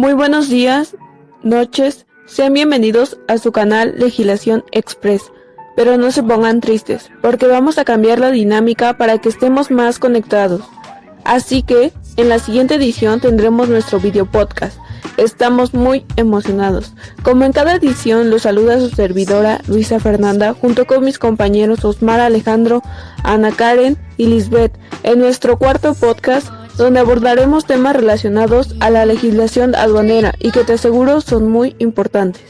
Muy buenos días, noches, sean bienvenidos a su canal Legislación Express, pero no se pongan tristes, porque vamos a cambiar la dinámica para que estemos más conectados. Así que, en la siguiente edición tendremos nuestro video podcast. Estamos muy emocionados. Como en cada edición, los saluda su servidora Luisa Fernanda, junto con mis compañeros Osmar Alejandro, Ana Karen y Lisbeth, en nuestro cuarto podcast, donde abordaremos temas relacionados a la legislación aduanera y que te aseguro son muy importantes.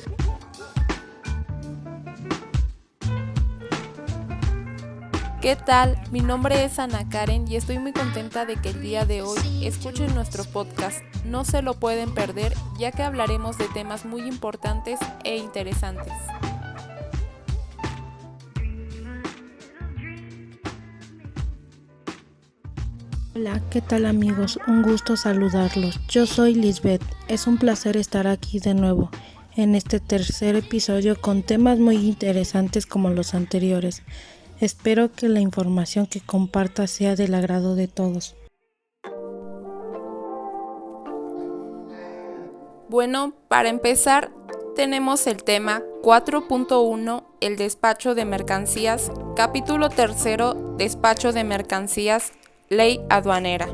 ¿Qué tal? Mi nombre es Ana Karen y estoy muy contenta de que el día de hoy escuchen nuestro podcast. No se lo pueden perder, ya que hablaremos de temas muy importantes e interesantes. Hola, ¿qué tal amigos? Un gusto saludarlos. Yo soy Lisbeth. Es un placer estar aquí de nuevo en este tercer episodio con temas muy interesantes como los anteriores. Espero que la información que comparta sea del agrado de todos. Bueno, para empezar, tenemos el tema 4.1, el despacho de mercancías, capítulo 3, despacho de mercancías, ley aduanera.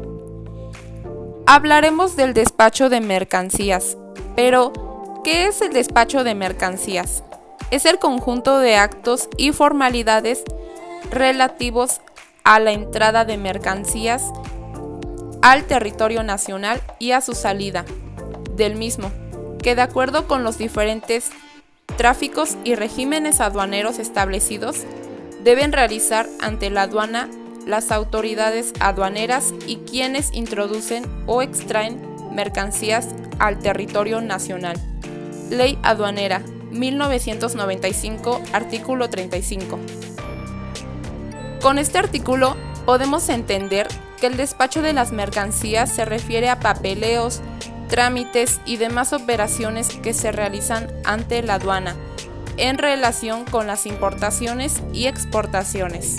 Hablaremos del despacho de mercancías, pero ¿qué es el despacho de mercancías? Es el conjunto de actos y formalidades relativos a la entrada de mercancías al territorio nacional y a su salida del mismo, que de acuerdo con los diferentes tráficos y regímenes aduaneros establecidos, deben realizar ante la aduana las autoridades aduaneras y quienes introducen o extraen mercancías al territorio nacional. Ley aduanera, 1995, artículo 35. Con este artículo podemos entender que el despacho de las mercancías se refiere a papeleos, trámites y demás operaciones que se realizan ante la aduana en relación con las importaciones y exportaciones.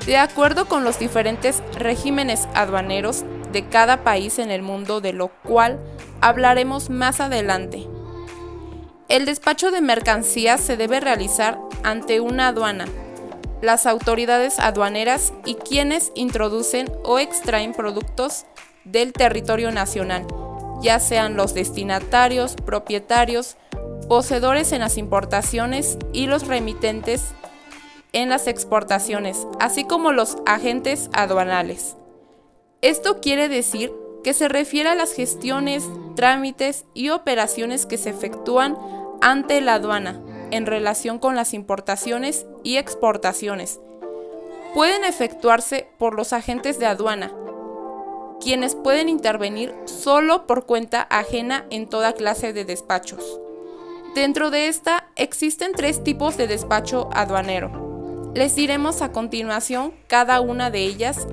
De acuerdo con los diferentes regímenes aduaneros de cada país en el mundo, de lo cual hablaremos más adelante. El despacho de mercancías se debe realizar ante una aduana, las autoridades aduaneras y quienes introducen o extraen productos del territorio nacional, ya sean los destinatarios, propietarios, poseedores en las importaciones y los remitentes en las exportaciones, así como los agentes aduanales. Esto quiere decir que se refiere a las gestiones, trámites y operaciones que se efectúan ante la aduana en relación con las importaciones y exportaciones. Pueden efectuarse por los agentes de aduana, quienes pueden intervenir solo por cuenta ajena en toda clase de despachos. Dentro de esta existen 3 tipos de despacho aduanero. Les diremos a continuación cada una de ellas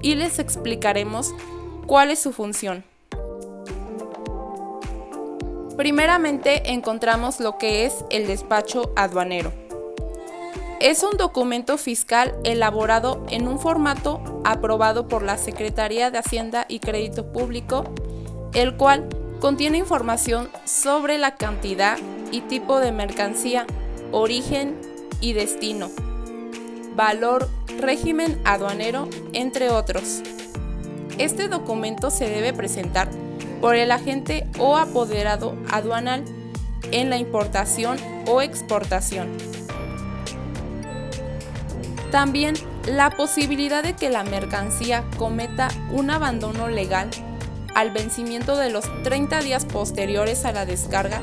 y les explicaremos cuál es su función. Primeramente encontramos lo que es el despacho aduanero. Es un documento fiscal elaborado en un formato aprobado por la Secretaría de Hacienda y Crédito Público, el cual contiene información sobre la cantidad y tipo de mercancía, origen y destino, valor, régimen aduanero, entre otros. Este documento se debe presentar por el agente o apoderado aduanal en la importación o exportación. También la posibilidad de que la mercancía cometa un abandono legal al vencimiento de los 30 días posteriores a la descarga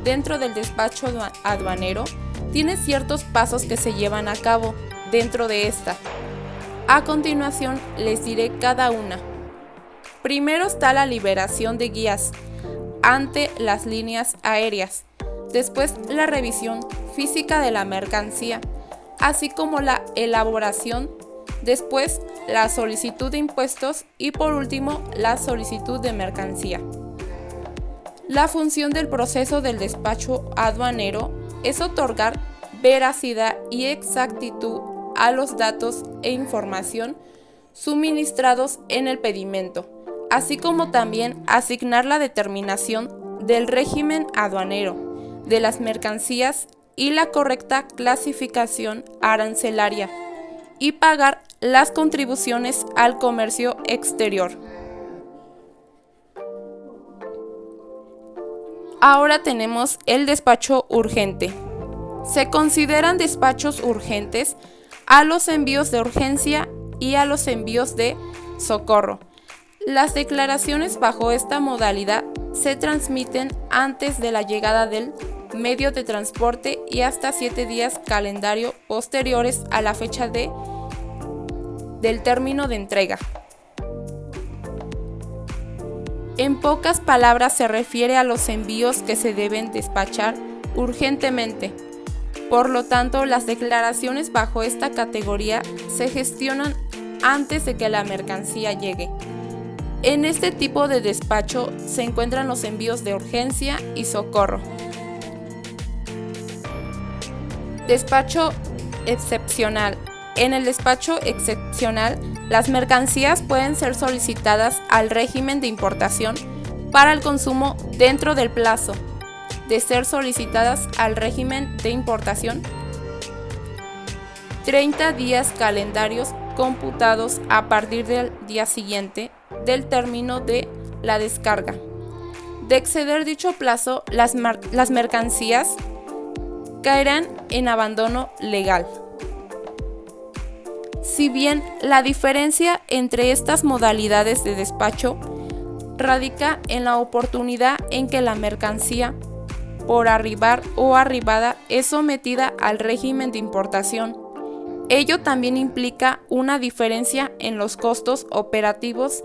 dentro del despacho aduanero tiene ciertos pasos que se llevan a cabo dentro de esta. A continuación les diré cada una. Primero está la liberación de guías ante las líneas aéreas, después la revisión física de la mercancía, así como la elaboración, después la solicitud de impuestos y por último la solicitud de mercancía. La función del proceso del despacho aduanero es otorgar veracidad y exactitud a los datos e información suministrados en el pedimento, así como también asignar la determinación del régimen aduanero de las mercancías y la correcta clasificación arancelaria y pagar las contribuciones al comercio exterior. Ahora tenemos el despacho urgente. Se consideran despachos urgentes a los envíos de urgencia y a los envíos de socorro. Las declaraciones bajo esta modalidad se transmiten antes de la llegada del medio de transporte y hasta 7 días calendario posteriores a la fecha del término de entrega. En pocas palabras se refiere a los envíos que se deben despachar urgentemente. Por lo tanto, las declaraciones bajo esta categoría se gestionan antes de que la mercancía llegue. En este tipo de despacho se encuentran los envíos de urgencia y socorro. Despacho excepcional. En el despacho excepcional, las mercancías pueden ser solicitadas al régimen de importación para el consumo dentro del plazo de ser solicitadas al régimen de importación 30 días calendarios computados a partir del día siguiente del término de la descarga. De exceder dicho plazo, las mercancías caerán en abandono legal. Si bien la diferencia entre estas modalidades de despacho radica en la oportunidad en que la mercancía por arribar o arribada es sometida al régimen de importación, ello también implica una diferencia en los costos operativos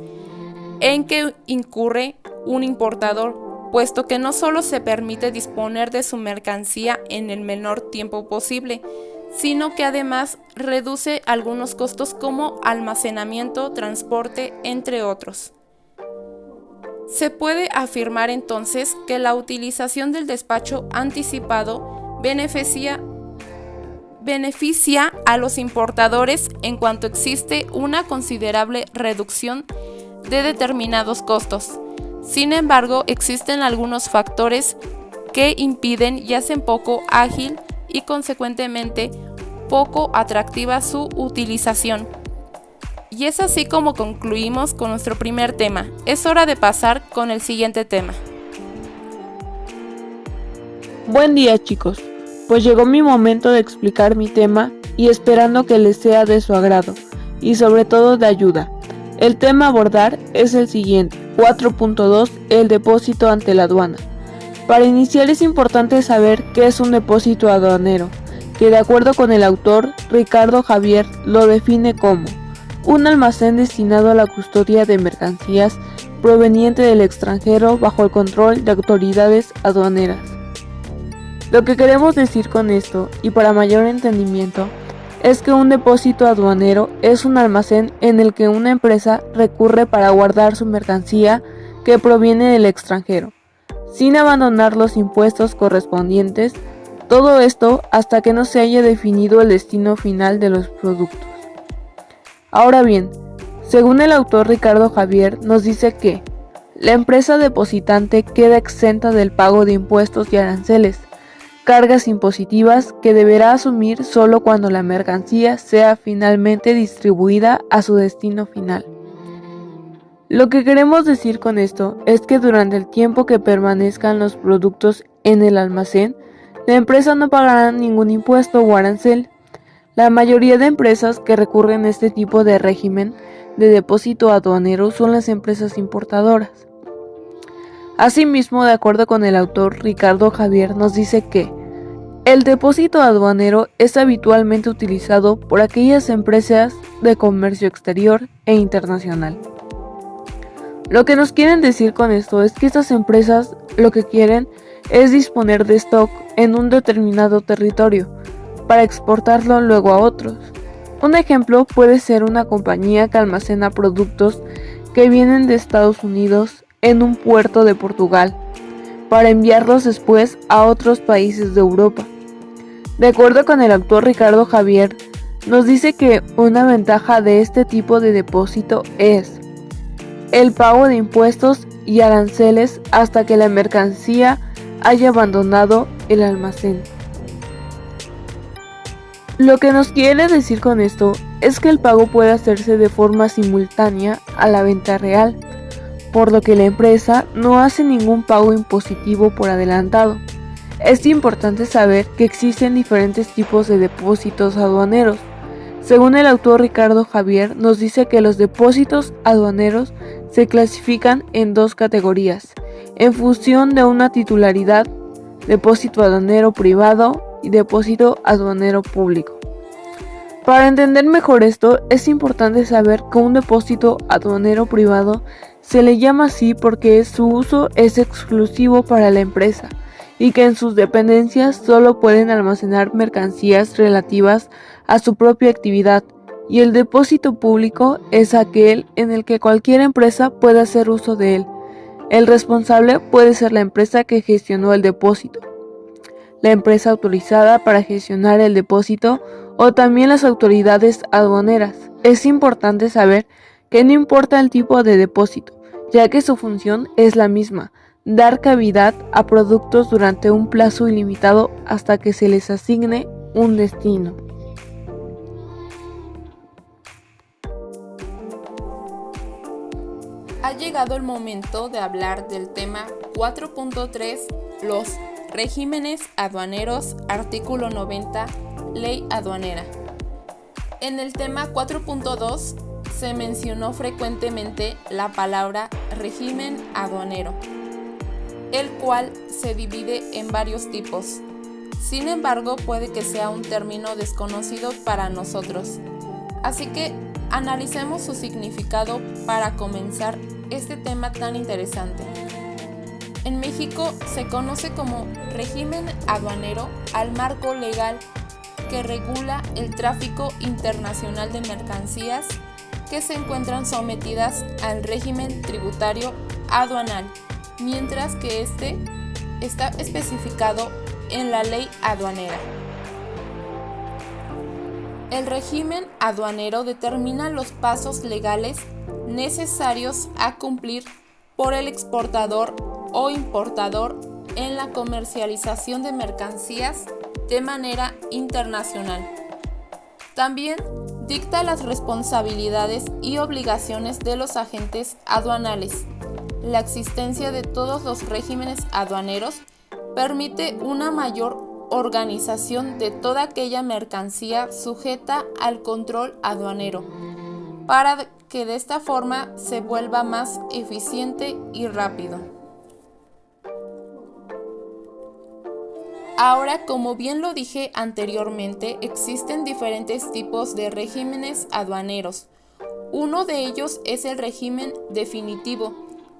en que incurre un importador, puesto que no solo se permite disponer de su mercancía en el menor tiempo posible, sino que además reduce algunos costos como almacenamiento, transporte, entre otros. Se puede afirmar entonces que la utilización del despacho anticipado beneficia a los importadores en cuanto existe una considerable reducción de determinados costos. Sin embargo, existen algunos factores que impiden y hacen poco ágil y consecuentemente poco atractiva su utilización. Y es así como concluimos con nuestro primer tema. Es hora de pasar con el siguiente tema. Buen día, chicos. Pues llegó mi momento de explicar mi tema y esperando que les sea de su agrado y sobre todo de ayuda. El tema a abordar es el siguiente, 4.2, el depósito ante la aduana. Para iniciar es importante saber qué es un depósito aduanero, que de acuerdo con el autor Ricardo Javier lo define como un almacén destinado a la custodia de mercancías proveniente del extranjero bajo el control de autoridades aduaneras. Lo que queremos decir con esto, y para mayor entendimiento, es que un depósito aduanero es un almacén en el que una empresa recurre para guardar su mercancía que proviene del extranjero, sin abandonar los impuestos correspondientes, todo esto hasta que no se haya definido el destino final de los productos. Ahora bien, según el autor Ricardo Javier, nos dice que la empresa depositante queda exenta del pago de impuestos y aranceles, cargas impositivas que deberá asumir solo cuando la mercancía sea finalmente distribuida a su destino final. Lo que queremos decir con esto es que durante el tiempo que permanezcan los productos en el almacén, la empresa no pagará ningún impuesto o arancel. La mayoría de empresas que recurren a este tipo de régimen de depósito aduanero son las empresas importadoras. Asimismo, de acuerdo con el autor Ricardo Javier, nos dice que el depósito aduanero es habitualmente utilizado por aquellas empresas de comercio exterior e internacional. Lo que nos quieren decir con esto es que estas empresas lo que quieren es disponer de stock en un determinado territorio para exportarlo luego a otros. Un ejemplo puede ser una compañía que almacena productos que vienen de Estados Unidos en un puerto de Portugal para enviarlos después a otros países de Europa. De acuerdo con el autor Ricardo Javier, nos dice que una ventaja de este tipo de depósito es el pago de impuestos y aranceles hasta que la mercancía haya abandonado el almacén. Lo que nos quiere decir con esto es que el pago puede hacerse de forma simultánea a la venta real, por lo que la empresa no hace ningún pago impositivo por adelantado. Es importante saber que existen diferentes tipos de depósitos aduaneros. Según el autor Ricardo Javier, nos dice que los depósitos aduaneros se clasifican en dos categorías, en función de una titularidad: depósito aduanero privado y depósito aduanero público. Para entender mejor esto, es importante saber que un depósito aduanero privado se le llama así porque su uso es exclusivo para la empresa y que en sus dependencias solo pueden almacenar mercancías relativas a su propia actividad, y el depósito público es aquel en el que cualquier empresa puede hacer uso de él. El responsable puede ser la empresa que gestionó el depósito, la empresa autorizada para gestionar el depósito o también las autoridades aduaneras. Es importante saber que no importa el tipo de depósito, ya que su función es la misma: dar cavidad a productos durante un plazo ilimitado hasta que se les asigne un destino. Ha llegado el momento de hablar del tema 4.3, los regímenes aduaneros, artículo 90, ley aduanera. En el tema 4.2 se mencionó frecuentemente la palabra régimen aduanero, el cual se divide en varios tipos. Sin embargo, puede que sea un término desconocido para nosotros. Así que analicemos su significado para comenzar este tema tan interesante. En México se conoce como régimen aduanero al marco legal que regula el tráfico internacional de mercancías que se encuentran sometidas al régimen tributario aduanal, mientras que este está especificado en la ley aduanera. El régimen aduanero determina los pasos legales necesarios a cumplir por el exportador o importador en la comercialización de mercancías de manera internacional. También dicta las responsabilidades y obligaciones de los agentes aduanales. La existencia de todos los regímenes aduaneros permite una mayor organización de toda aquella mercancía sujeta al control aduanero, para que de esta forma se vuelva más eficiente y rápido. Ahora, como bien lo dije anteriormente, existen diferentes tipos de regímenes aduaneros. Uno de ellos es el régimen definitivo,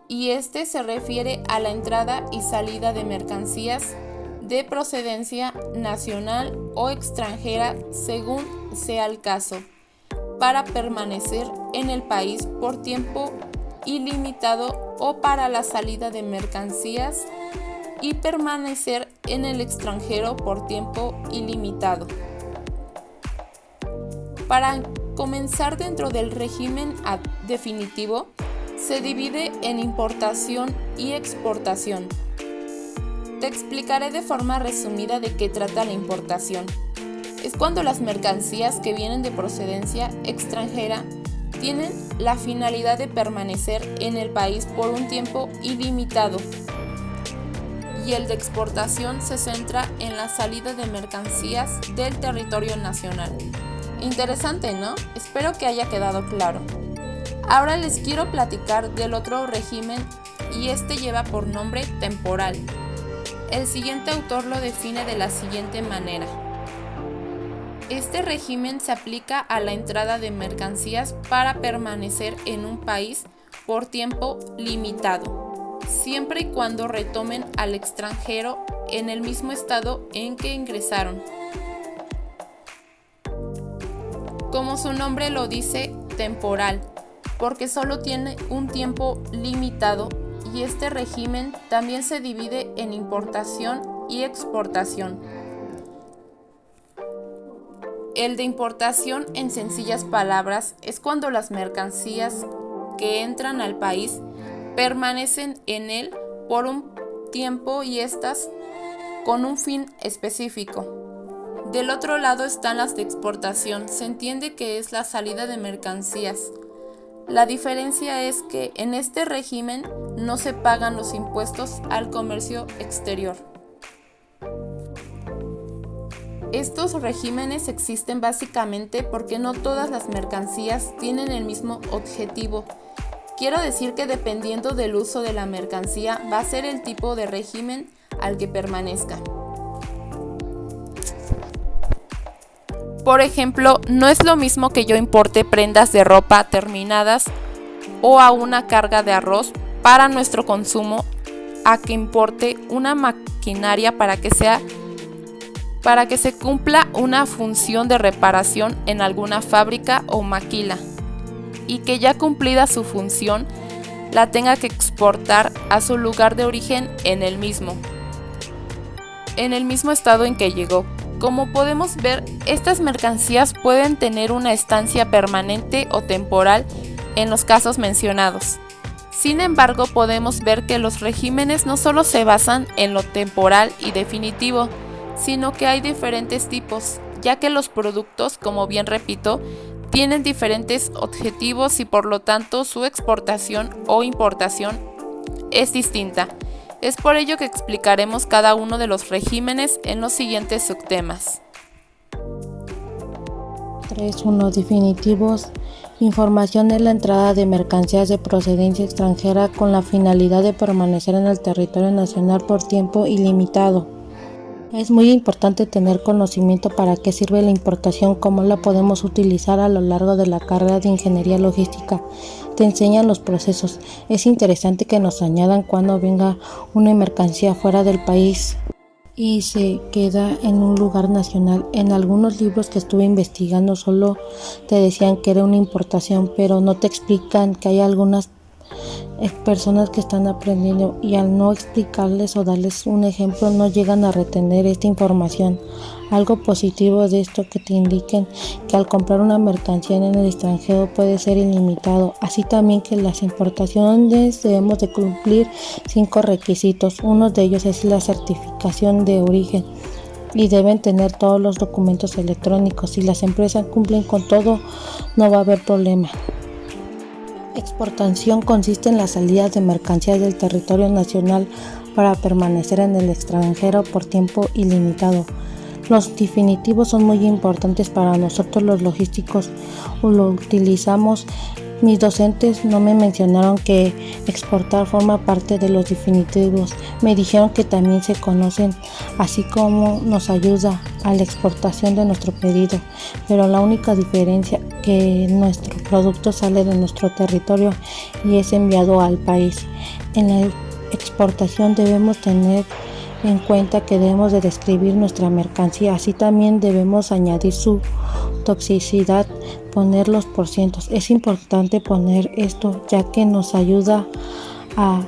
y este se refiere a la entrada y salida de mercancías de procedencia nacional o extranjera según sea el caso, para permanecer en el país por tiempo ilimitado o para la salida de mercancías y permanecer en el extranjero por tiempo ilimitado. Para comenzar, dentro del régimen definitivo se divide en importación y exportación. Te explicaré de forma resumida de qué trata la importación. Es cuando las mercancías que vienen de procedencia extranjera tienen la finalidad de permanecer en el país por un tiempo ilimitado. Y el de exportación se centra en la salida de mercancías del territorio nacional. Interesante, ¿no? Espero que haya quedado claro. Ahora les quiero platicar del otro régimen, y este lleva por nombre temporal. El siguiente autor lo define de la siguiente manera. Este régimen se aplica a la entrada de mercancías para permanecer en un país por tiempo limitado, siempre y cuando retomen al extranjero en el mismo estado en que ingresaron. Como su nombre lo dice, temporal, porque solo tiene un tiempo limitado, y este régimen también se divide en importación y exportación. El de importación, en sencillas palabras, es cuando las mercancías que entran al país permanecen en él por un tiempo y estas con un fin específico. Del otro lado están las de exportación, se entiende que es la salida de mercancías. La diferencia es que en este régimen no se pagan los impuestos al comercio exterior. Estos regímenes existen básicamente porque no todas las mercancías tienen el mismo objetivo. Quiero decir que dependiendo del uso de la mercancía va a ser el tipo de régimen al que permanezca. Por ejemplo, no es lo mismo que yo importe prendas de ropa terminadas o a una carga de arroz para nuestro consumo a que importe una maquinaria para que se cumpla una función de reparación en alguna fábrica o maquila y que ya cumplida su función la tenga que exportar a su lugar de origen en el mismo estado en que llegó. Como podemos ver, estas mercancías pueden tener una estancia permanente o temporal en los casos mencionados. Sin embargo, podemos ver que los regímenes no solo se basan en lo temporal y definitivo, sino que hay diferentes tipos, ya que los productos, como bien repito, tienen diferentes objetivos y por lo tanto su exportación o importación es distinta. Es por ello que explicaremos cada uno de los regímenes en los siguientes subtemas. 3.1 Definitivos. Información de la entrada de mercancías de procedencia extranjera con la finalidad de permanecer en el territorio nacional por tiempo ilimitado. Es muy importante tener conocimiento para qué sirve la importación, cómo la podemos utilizar a lo largo de la carrera de ingeniería logística. Te enseñan los procesos. Es interesante que nos añadan cuando venga una mercancía fuera del país y se queda en un lugar nacional. En algunos libros que estuve investigando solo te decían que era una importación, pero no te explican que hay algunas personas que están aprendiendo y al no explicarles o darles un ejemplo no llegan a retener esta información. Algo positivo de esto que te indiquen que al comprar una mercancía en el extranjero puede ser ilimitado, así también que las importaciones debemos de cumplir 5 requisitos. Uno de ellos es la certificación de origen y deben tener todos los documentos electrónicos. Si las empresas cumplen con todo, no va a haber problema. Exportación consiste en la salida de mercancías del territorio nacional para permanecer en el extranjero por tiempo ilimitado. Los definitivos son muy importantes para nosotros los logísticos, lo utilizamos. Mis docentes no me mencionaron que exportar forma parte de los definitivos. Me dijeron que también se conocen, así como nos ayuda a la exportación de nuestro pedido. Pero la única diferencia que nuestro producto sale de nuestro territorio y es enviado al país. En la exportación debemos tener en cuenta que debemos de describir nuestra mercancía, así también debemos añadir su toxicidad, poner los porcientos. Es importante poner esto ya que nos ayuda a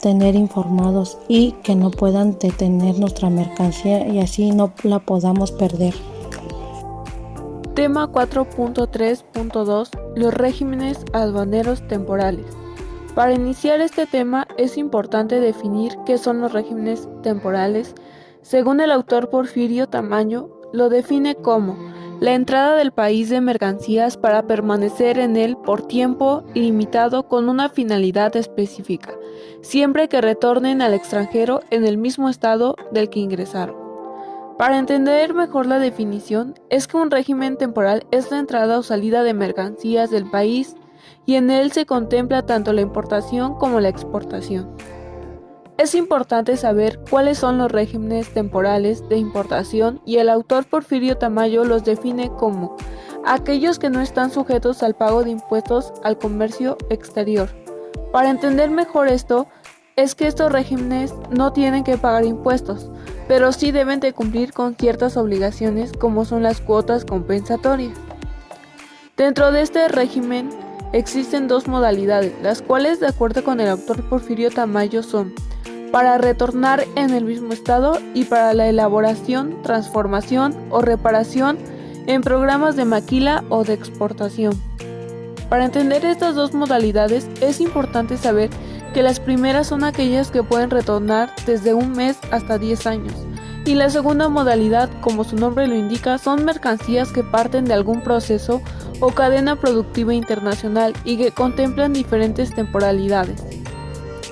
tener informados y que no puedan detener nuestra mercancía y así no la podamos perder. Tema 4.3.2 Los regímenes aduaneros temporales. Para iniciar este tema es importante definir qué son los regímenes temporales. Según el autor Porfirio Tamayo, lo define como la entrada del país de mercancías para permanecer en él por tiempo limitado con una finalidad específica, siempre que retornen al extranjero en el mismo estado del que ingresaron. Para entender mejor la definición, es que un régimen temporal es la entrada o salida de mercancías del país y en él se contempla tanto la importación como la exportación. Es importante saber cuáles son los regímenes temporales de importación y el autor Porfirio Tamayo los define como aquellos que no están sujetos al pago de impuestos al comercio exterior. Para entender mejor esto, es que estos regímenes no tienen que pagar impuestos, pero sí deben de cumplir con ciertas obligaciones como son las cuotas compensatorias. Dentro de este régimen existen dos modalidades, las cuales de acuerdo con el autor Porfirio Tamayo son para retornar en el mismo estado y para la elaboración, transformación o reparación en programas de maquila o de exportación. Para entender estas dos modalidades es importante saber que las primeras son aquellas que pueden retornar desde un mes hasta 10 años. Y la segunda modalidad, como su nombre lo indica, son mercancías que parten de algún proceso o cadena productiva internacional y que contemplan diferentes temporalidades.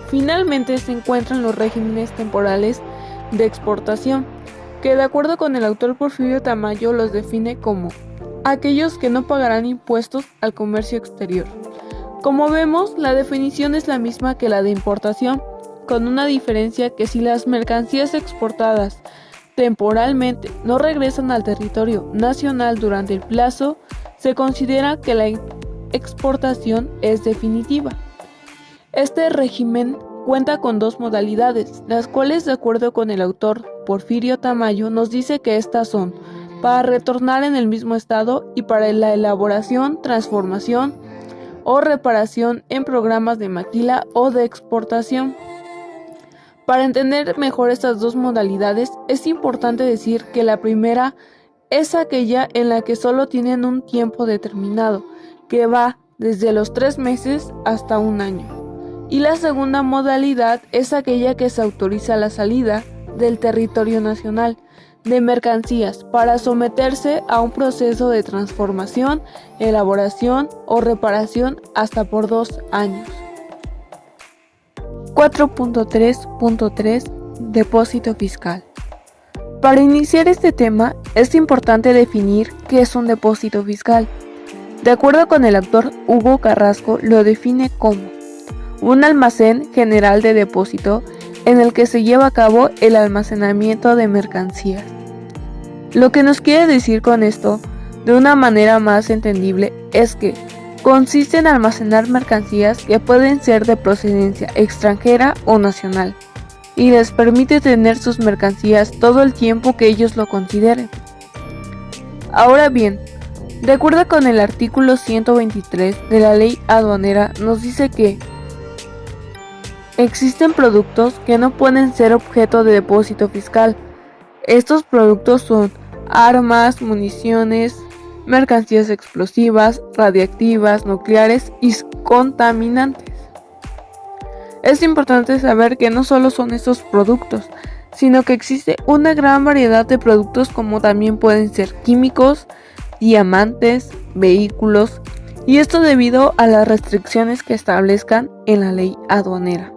Finalmente se encuentran los regímenes temporales de exportación, que de acuerdo con el autor Porfirio Tamayo los define como aquellos que no pagarán impuestos al comercio exterior. Como vemos, la definición es la misma que la de importación, con una diferencia que si las mercancías exportadas temporalmente no regresan al territorio nacional durante el plazo, se considera que la exportación es definitiva. Este régimen cuenta con dos modalidades, las cuales, de acuerdo con el autor Porfirio Tamayo, nos dice que estas son para retornar en el mismo estado y para la elaboración, transformación o reparación en programas de maquila o de exportación. Para entender mejor estas dos modalidades, es importante decir que la primera es aquella en la que solo tienen un tiempo determinado, que va desde los 3 meses hasta un año. Y la segunda modalidad es aquella que se autoriza la salida del territorio nacional de mercancías para someterse a un proceso de transformación, elaboración o reparación hasta por 2 años. 4.3.3 Depósito fiscal. Para iniciar este tema, es importante definir qué es un depósito fiscal. De acuerdo con el autor Hugo Carrasco, lo define como un almacén general de depósito en el que se lleva a cabo el almacenamiento de mercancías. Lo que nos quiere decir con esto, de una manera más entendible, es que consiste en almacenar mercancías que pueden ser de procedencia extranjera o nacional, y les permite tener sus mercancías todo el tiempo que ellos lo consideren. Ahora bien, de acuerdo con el artículo 123 de la Ley Aduanera, nos dice que existen productos que no pueden ser objeto de depósito fiscal. Estos productos son armas, municiones, mercancías explosivas, radiactivas, nucleares y contaminantes. Es importante saber que no solo son estos productos, sino que existe una gran variedad de productos como también pueden ser químicos, diamantes, vehículos, y esto debido a las restricciones que establezcan en la ley aduanera.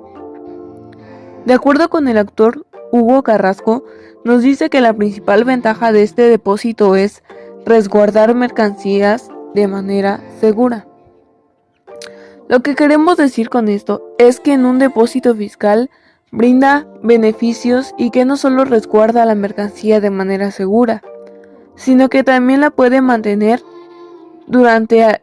De acuerdo con el autor Hugo Carrasco, nos dice que la principal ventaja de este depósito es resguardar mercancías de manera segura. Lo que queremos decir con esto es que en un depósito fiscal brinda beneficios y que no solo resguarda la mercancía de manera segura, sino que también la puede mantener durante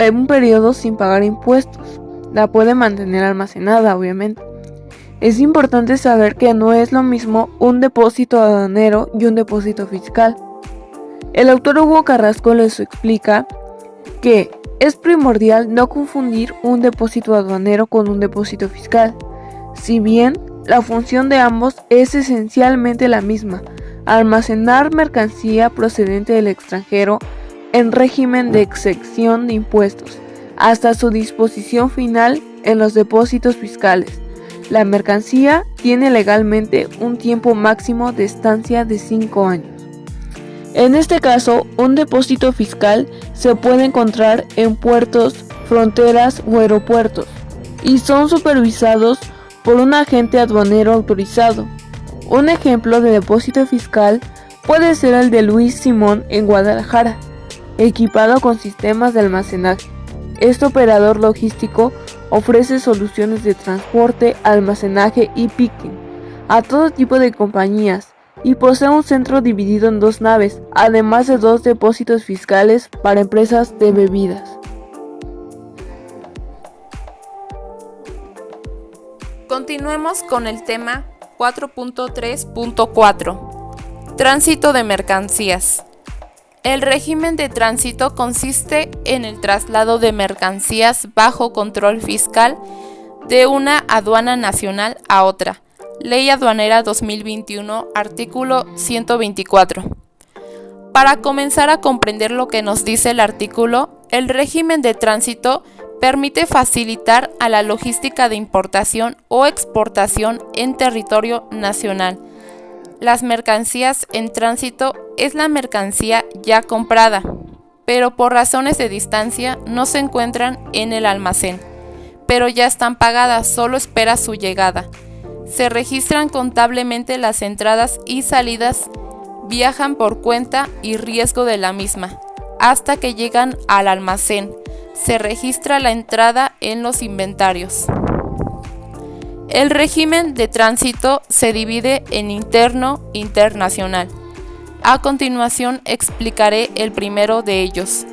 un periodo sin pagar impuestos. La puede mantener almacenada, obviamente. Es importante saber que no es lo mismo un depósito aduanero y un depósito fiscal. El autor Hugo Carrasco les explica que es primordial no confundir un depósito aduanero con un depósito fiscal, si bien la función de ambos es esencialmente la misma: almacenar mercancía procedente del extranjero en régimen de exención de impuestos, hasta su disposición final en los depósitos fiscales. La mercancía tiene legalmente un tiempo máximo de estancia de 5 años. En este caso, un depósito fiscal se puede encontrar en puertos, fronteras o aeropuertos y son supervisados por un agente aduanero autorizado. Un ejemplo de depósito fiscal puede ser el de Luis Simón en Guadalajara, equipado con sistemas de almacenaje. Este operador logístico ofrece soluciones de transporte, almacenaje y picking a todo tipo de compañías y posee un centro dividido en 2 naves, además de 2 depósitos fiscales para empresas de bebidas. Continuemos con el tema 4.3.4. Tránsito de mercancías. El régimen de tránsito consiste en el traslado de mercancías bajo control fiscal de una aduana nacional a otra. Ley Aduanera 2021, artículo 124. Para comenzar a comprender lo que nos dice el artículo, El régimen de tránsito permite facilitar a la logística de importación o exportación en territorio nacional. Las mercancías en tránsito es la mercancía ya comprada, pero por razones de distancia no se encuentran en el almacén, pero ya están pagadas, solo espera su llegada. Se registran contablemente las entradas y salidas, viajan por cuenta y riesgo de la misma, hasta que llegan al almacén. Se registra la entrada en los inventarios. El régimen de tránsito se divide en interno e internacional. A continuación explicaré el primero de ellos.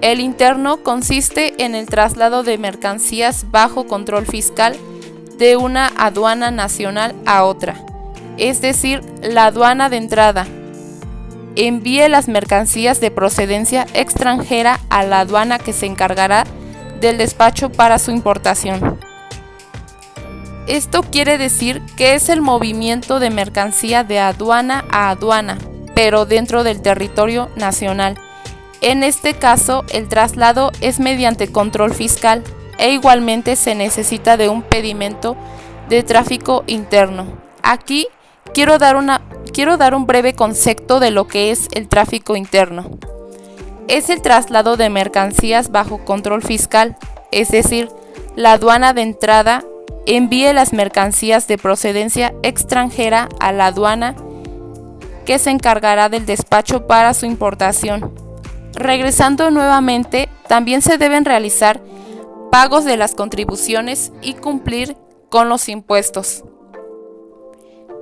El interno consiste en el traslado de mercancías bajo control fiscal de una aduana nacional a otra, es decir, la aduana de entrada envíe las mercancías de procedencia extranjera a la aduana que se encargará del despacho para su importación. Esto quiere decir que es el movimiento de mercancía de aduana a aduana, pero dentro del territorio nacional. En este caso, el traslado es mediante control fiscal e igualmente se necesita de un pedimento de tráfico interno. Aquí quiero dar un breve concepto de lo que es el tráfico interno. Es el traslado de mercancías bajo control fiscal, es decir, la aduana de entrada envíe las mercancías de procedencia extranjera a la aduana que se encargará del despacho para su importación. Regresando nuevamente, también se deben realizar pagos de las contribuciones y cumplir con los impuestos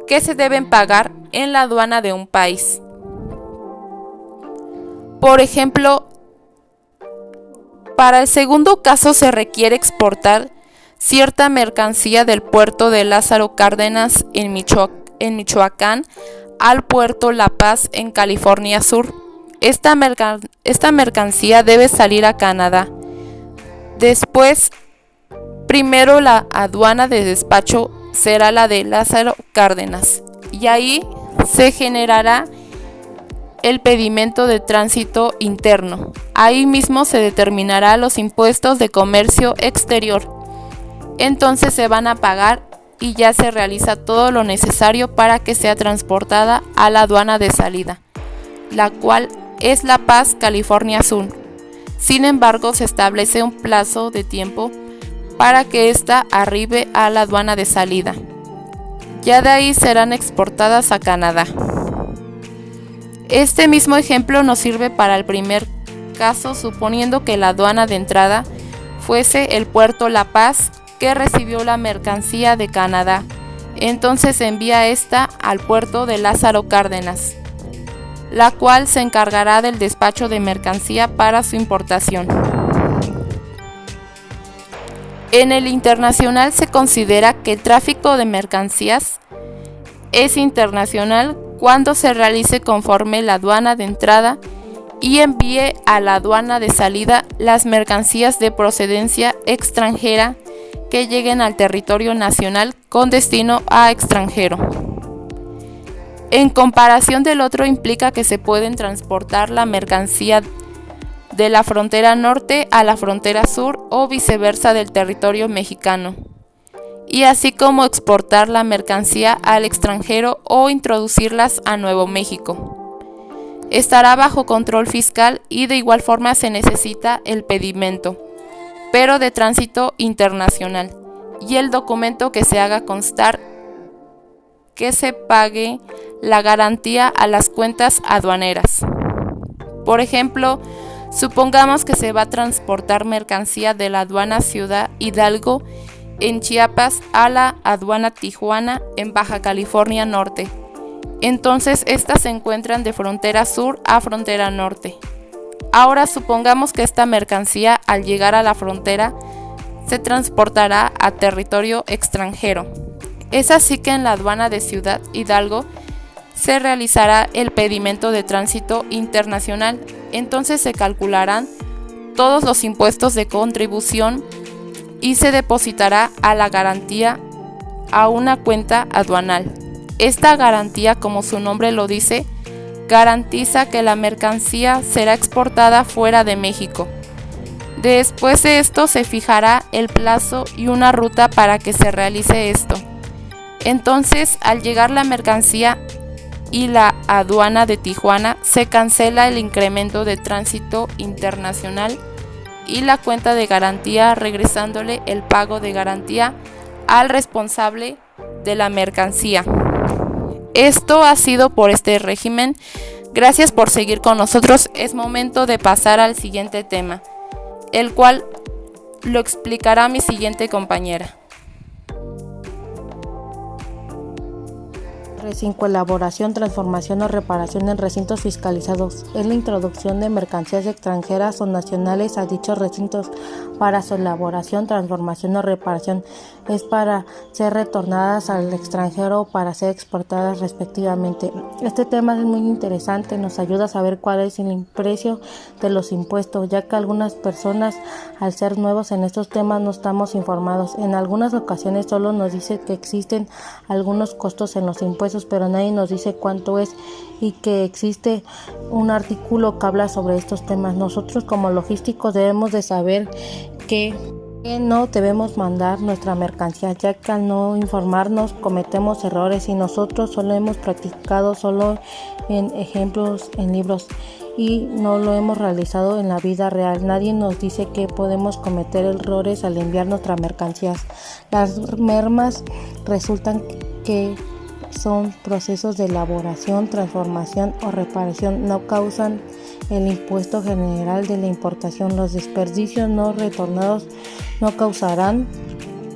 que se deben pagar en la aduana de un país. Por ejemplo, para el segundo caso se requiere exportar cierta mercancía del puerto de Lázaro Cárdenas en Michoacán al puerto La Paz en California Sur. Esta mercancía debe salir a Canadá. Después, primero la aduana de despacho será la de Lázaro Cárdenas y ahí se generará el pedimento de tránsito interno. Ahí mismo se determinará los impuestos de comercio exterior. Entonces se van a pagar y ya se realiza todo lo necesario para que sea transportada a la aduana de salida, la cual es La Paz, California Sur. Sin embargo, se establece un plazo de tiempo para que ésta arribe a la aduana de salida. Ya de ahí serán exportadas a Canadá. Este mismo ejemplo nos sirve para el primer caso, suponiendo que la aduana de entrada fuese el puerto La Paz, que recibió la mercancía de Canadá. Entonces se envía esta al puerto de Lázaro Cárdenas, la cual se encargará del despacho de mercancía para su importación. En el internacional se considera que el tráfico de mercancías es internacional cuando se realice conforme la aduana de entrada y envíe a la aduana de salida las mercancías de procedencia extranjera que lleguen al territorio nacional con destino a extranjero. En comparación del otro, implica que se pueden transportar la mercancía de la frontera norte a la frontera sur o viceversa del territorio mexicano, y así como exportar la mercancía al extranjero o introducirlas a Nuevo México. Estará bajo control fiscal y de igual forma se necesita el pedimento, pero de tránsito internacional, y el documento que se haga constar que se pague la garantía a las cuentas aduaneras. Por ejemplo, supongamos que se va a transportar mercancía de la aduana Ciudad Hidalgo en Chiapas a la aduana Tijuana en Baja California Norte. Entonces, estas se encuentran de frontera sur a frontera norte. Ahora supongamos que esta mercancía al llegar a la frontera se transportará a territorio extranjero. Es así que en la aduana de Ciudad Hidalgo se realizará el pedimento de tránsito internacional. Entonces se calcularán todos los impuestos de contribución y se depositará a la garantía a una cuenta aduanal. Esta garantía, como su nombre lo dice, garantiza que la mercancía será exportada fuera de México. Después de esto se fijará el plazo y una ruta para que se realice esto. Entonces, al llegar la mercancía y la aduana de Tijuana, se cancela el incremento de tránsito internacional y la cuenta de garantía, regresándole el pago de garantía al responsable de la mercancía. Esto ha sido por este régimen. Gracias por seguir con nosotros. Es momento de pasar al siguiente tema, el cual lo explicará mi siguiente compañera. R5. Elaboración, transformación o reparación en recintos fiscalizados. Es la introducción de mercancías extranjeras o nacionales a dichos recintos para su elaboración, transformación o reparación. Es para ser retornadas al extranjero o para ser exportadas respectivamente. Este tema es muy interesante, nos ayuda a saber cuál es el precio de los impuestos, ya que algunas personas, al ser nuevos en estos temas, no estamos informados. En algunas ocasiones solo nos dice que existen algunos costos en los impuestos, pero nadie nos dice cuánto es y que existe un artículo que habla sobre estos temas. Nosotros como logísticos debemos de saber que no debemos mandar nuestra mercancía, ya que al no informarnos cometemos errores y nosotros solo hemos practicado solo en ejemplos en libros y no lo hemos realizado en la vida real. Nadie nos dice que podemos cometer errores al enviar nuestras mercancías. Las mermas resultan que son procesos de elaboración, transformación o reparación. No causan el impuesto general de la importación. Los desperdicios no retornados no causarán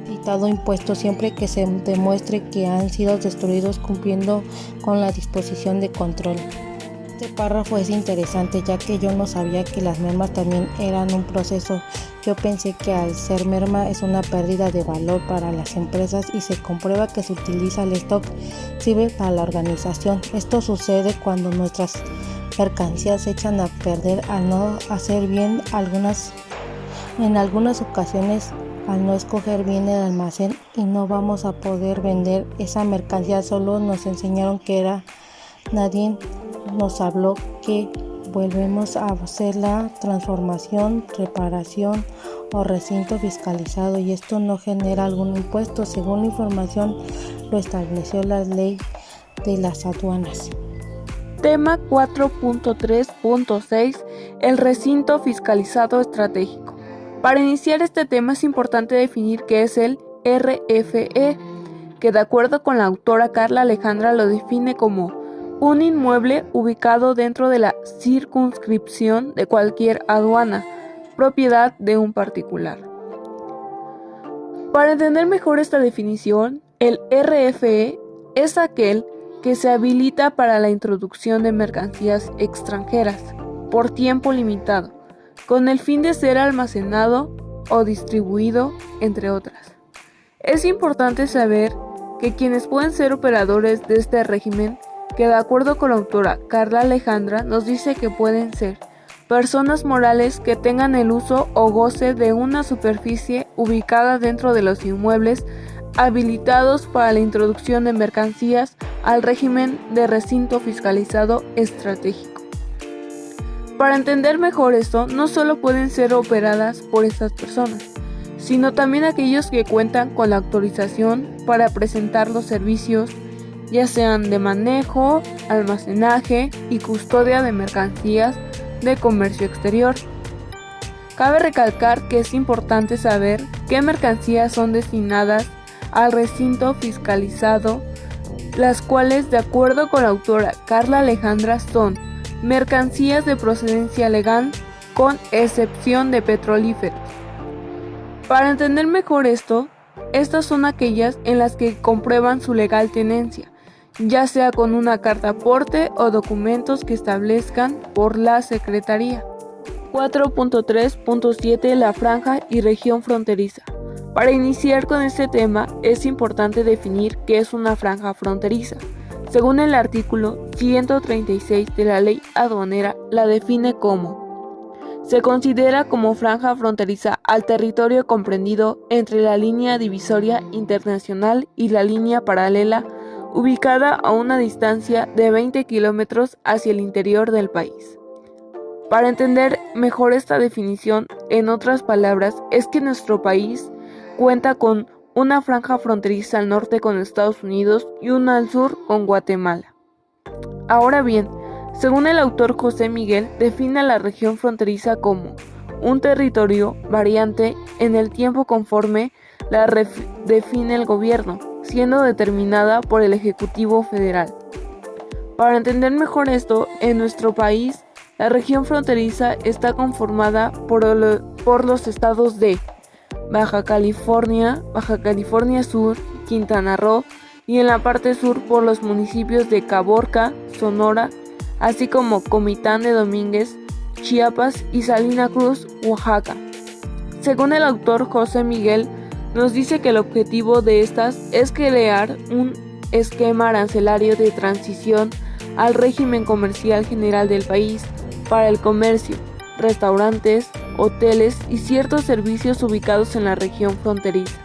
citado impuesto siempre que se demuestre que han sido destruidos cumpliendo con la disposición de control. Este párrafo es interesante, ya que yo no sabía que las mermas también eran un proceso. Yo pensé que al ser merma es una pérdida de valor para las empresas y se comprueba que se utiliza el stock, sirve para la organización. Esto sucede cuando nuestras mercancías se echan a perder al no hacer bien en algunas ocasiones, al no escoger bien el almacén y no vamos a poder vender esa mercancía. Solo nos enseñaron que era, nadie nos habló que volvemos a hacer la transformación, reparación o recinto fiscalizado y esto no genera algún impuesto según la información lo estableció la ley de las aduanas. Tema 4.3.6 El recinto fiscalizado estratégico. Para iniciar este tema es importante definir qué es el RFE, que de acuerdo con la autora Carla Alejandra lo define como un inmueble ubicado dentro de la circunscripción de cualquier aduana, propiedad de un particular. Para entender mejor esta definición, el RFE es aquel que se habilita para la introducción de mercancías extranjeras por tiempo limitado, con el fin de ser almacenado o distribuido, entre otras. Es importante saber que quienes pueden ser operadores de este régimen, que de acuerdo con la autora Carla Alejandra nos dice que pueden ser personas morales que tengan el uso o goce de una superficie ubicada dentro de los inmuebles habilitados para la introducción de mercancías al régimen de recinto fiscalizado estratégico. Para entender mejor esto, no solo pueden ser operadas por estas personas, sino también aquellos que cuentan con la autorización para presentar los servicios, ya sean de manejo, almacenaje y custodia de mercancías de comercio exterior. Cabe recalcar que es importante saber qué mercancías son destinadas al recinto fiscalizado, las cuales, de acuerdo con la autora Carla Alejandra, son mercancías de procedencia legal, con excepción de petrolíferos. Para entender mejor esto, estas son aquellas en las que comprueban su legal tenencia, ya sea con una carta aporte o documentos que establezcan por la Secretaría. 4.3.7 La franja y región fronteriza. Para iniciar con este tema es importante definir qué es una franja fronteriza. Según el artículo 136 de la Ley Aduanera, la define como: se considera como franja fronteriza al territorio comprendido entre la línea divisoria internacional y la línea paralela ubicada a una distancia de 20 kilómetros hacia el interior del país. Para entender mejor esta definición, en otras palabras, es que nuestro país cuenta con una franja fronteriza al norte con Estados Unidos y una al sur con Guatemala. Ahora bien, según el autor José Miguel, define a la región fronteriza como un territorio variante en el tiempo conforme la define el gobierno, siendo determinada por el Ejecutivo Federal. Para entender mejor esto, en nuestro país, la región fronteriza está conformada por los estados de Baja California Sur, Quintana Roo y en la parte sur por los municipios de Caborca, Sonora, así como Comitán de Domínguez, Chiapas y Salina Cruz, Oaxaca. Según el autor José Miguel, nos dice que el objetivo de estas es crear un esquema arancelario de transición al régimen comercial general del país para el comercio, restaurantes, hoteles y ciertos servicios ubicados en la región fronteriza.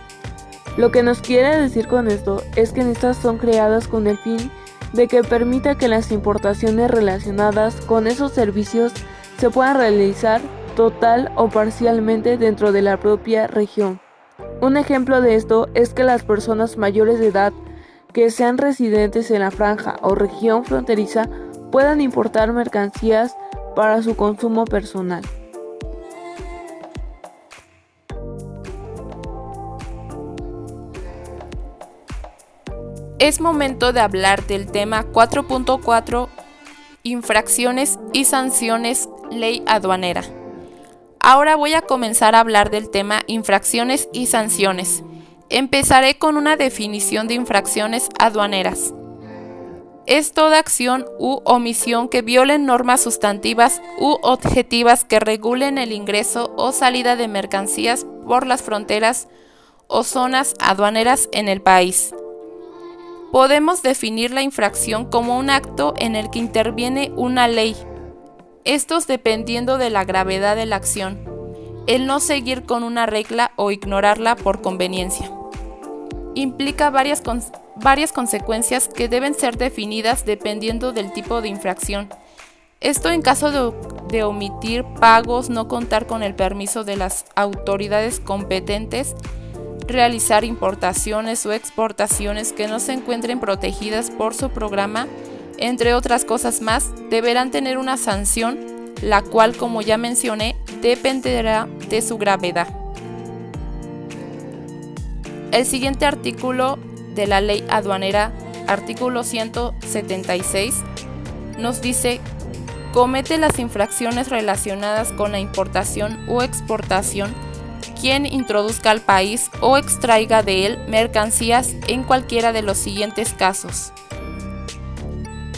Lo que nos quiere decir con esto es que estas son creadas con el fin de que permita que las importaciones relacionadas con esos servicios se puedan realizar total o parcialmente dentro de la propia región. Un ejemplo de esto es que las personas mayores de edad que sean residentes en la franja o región fronteriza puedan importar mercancías para su consumo personal. Es momento de hablar del tema 4.4, infracciones y sanciones, ley aduanera. Ahora voy a comenzar a hablar del tema infracciones y sanciones. Empezaré con una definición de infracciones aduaneras. Es toda acción u omisión que violen normas sustantivas u objetivas que regulen el ingreso o salida de mercancías por las fronteras o zonas aduaneras en el país. Podemos definir la infracción como un acto en el que interviene una ley, estos dependiendo de la gravedad de la acción, el no seguir con una regla o ignorarla por conveniencia. Implica varias consecuencias que deben ser definidas dependiendo del tipo de infracción. Esto en caso de omitir pagos, no contar con el permiso de las autoridades competentes, realizar importaciones o exportaciones que no se encuentren protegidas por su programa, entre otras cosas más, deberán tener una sanción, la cual, como ya mencioné, dependerá de su gravedad. El siguiente artículo de la ley aduanera, artículo 176, nos dice: comete las infracciones relacionadas con la importación o exportación quien introduzca al país o extraiga de él mercancías en cualquiera de los siguientes casos.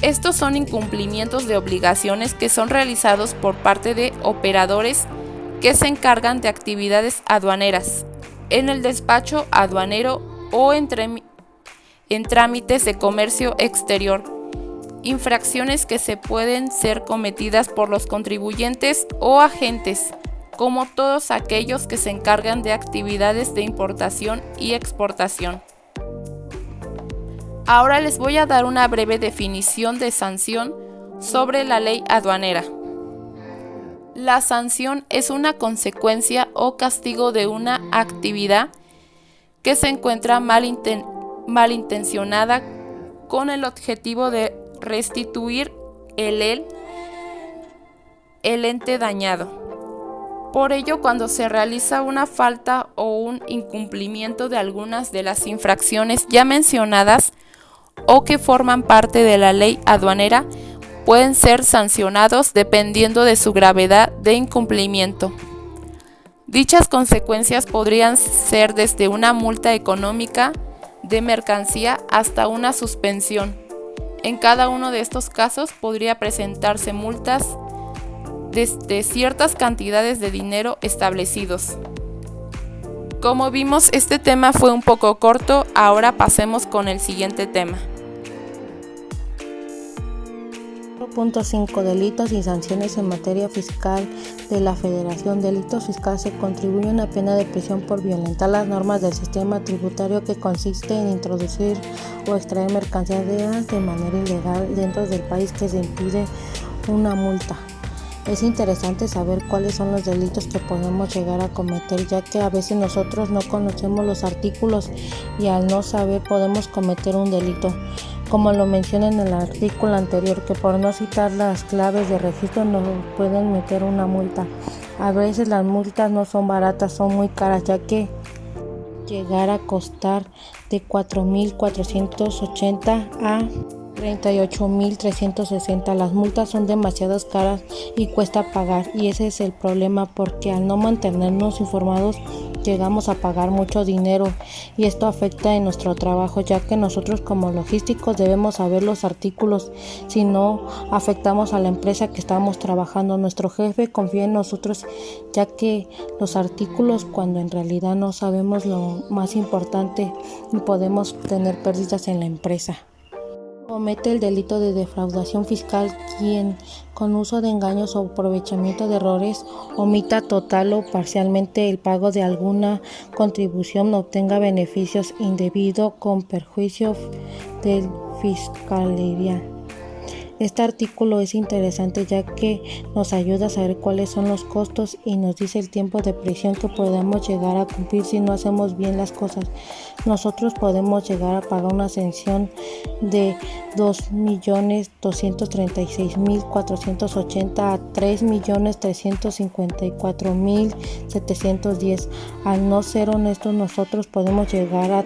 Estos son incumplimientos de obligaciones que son realizados por parte de operadores que se encargan de actividades aduaneras, en el despacho aduanero o en trámites de comercio exterior. Infracciones que se pueden ser cometidas por los contribuyentes o agentes, como todos aquellos que se encargan de actividades de importación y exportación. Ahora les voy a dar una breve definición de sanción sobre la ley aduanera. La sanción es una consecuencia o castigo de una actividad que se encuentra malintencionada con el objetivo de restituir el ente dañado. Por ello, cuando se realiza una falta o un incumplimiento de algunas de las infracciones ya mencionadas o que forman parte de la ley aduanera, pueden ser sancionados dependiendo de su gravedad de incumplimiento. Dichas consecuencias podrían ser desde una multa económica de mercancía hasta una suspensión. En cada uno de estos casos podría presentarse multas desde ciertas cantidades de dinero establecidos. Como vimos, este tema fue un poco corto, ahora pasemos con el siguiente tema. 4.5 Delitos y sanciones en materia fiscal de la Federación. Delitos fiscales se contribuye a una pena de prisión por violentar las normas del sistema tributario que consiste en introducir o extraer mercancías de manera ilegal dentro del país, que se impide una multa. Es interesante saber cuáles son los delitos que podemos llegar a cometer, ya que a veces nosotros no conocemos los artículos y al no saber podemos cometer un delito. Como lo menciona en el artículo anterior, que por no citar las claves de registro nos pueden meter una multa. A veces las multas no son baratas, son muy caras, ya que llegar a costar de 4.480 a 38.360. Las multas son demasiado caras y cuesta pagar, y ese es el problema, porque al no mantenernos informados llegamos a pagar mucho dinero y esto afecta en nuestro trabajo, ya que nosotros como logísticos debemos saber los artículos, si no afectamos a la empresa que estamos trabajando. Nuestro jefe confía en nosotros, ya que los artículos, cuando en realidad no sabemos lo más importante, y podemos tener pérdidas en la empresa. Comete el delito de defraudación fiscal quien, con uso de engaños o aprovechamiento de errores, omita total o parcialmente el pago de alguna contribución, obtenga beneficios indebidos con perjuicio del fiscalía. Este artículo es interesante, ya que nos ayuda a saber cuáles son los costos y nos dice el tiempo de prisión que podemos llegar a cumplir si no hacemos bien las cosas. Nosotros podemos llegar a pagar una sanción de 2.236.480 a 3.354.710. Al no ser honestos, nosotros podemos llegar a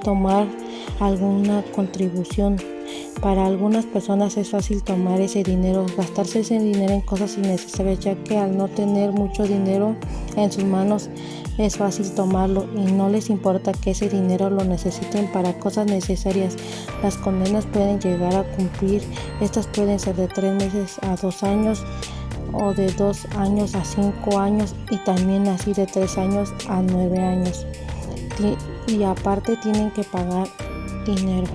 tomar alguna contribución. Para algunas personas es fácil tomar ese dinero, gastarse ese dinero en cosas innecesarias, ya que al no tener mucho dinero en sus manos es fácil tomarlo y no les importa que ese dinero lo necesiten para cosas necesarias. Las condenas pueden llegar a cumplir, estas pueden ser de 3 meses a 2 años o de 2 años a 5 años y también así de 3 años a 9 años. Y aparte tienen que pagar dinero.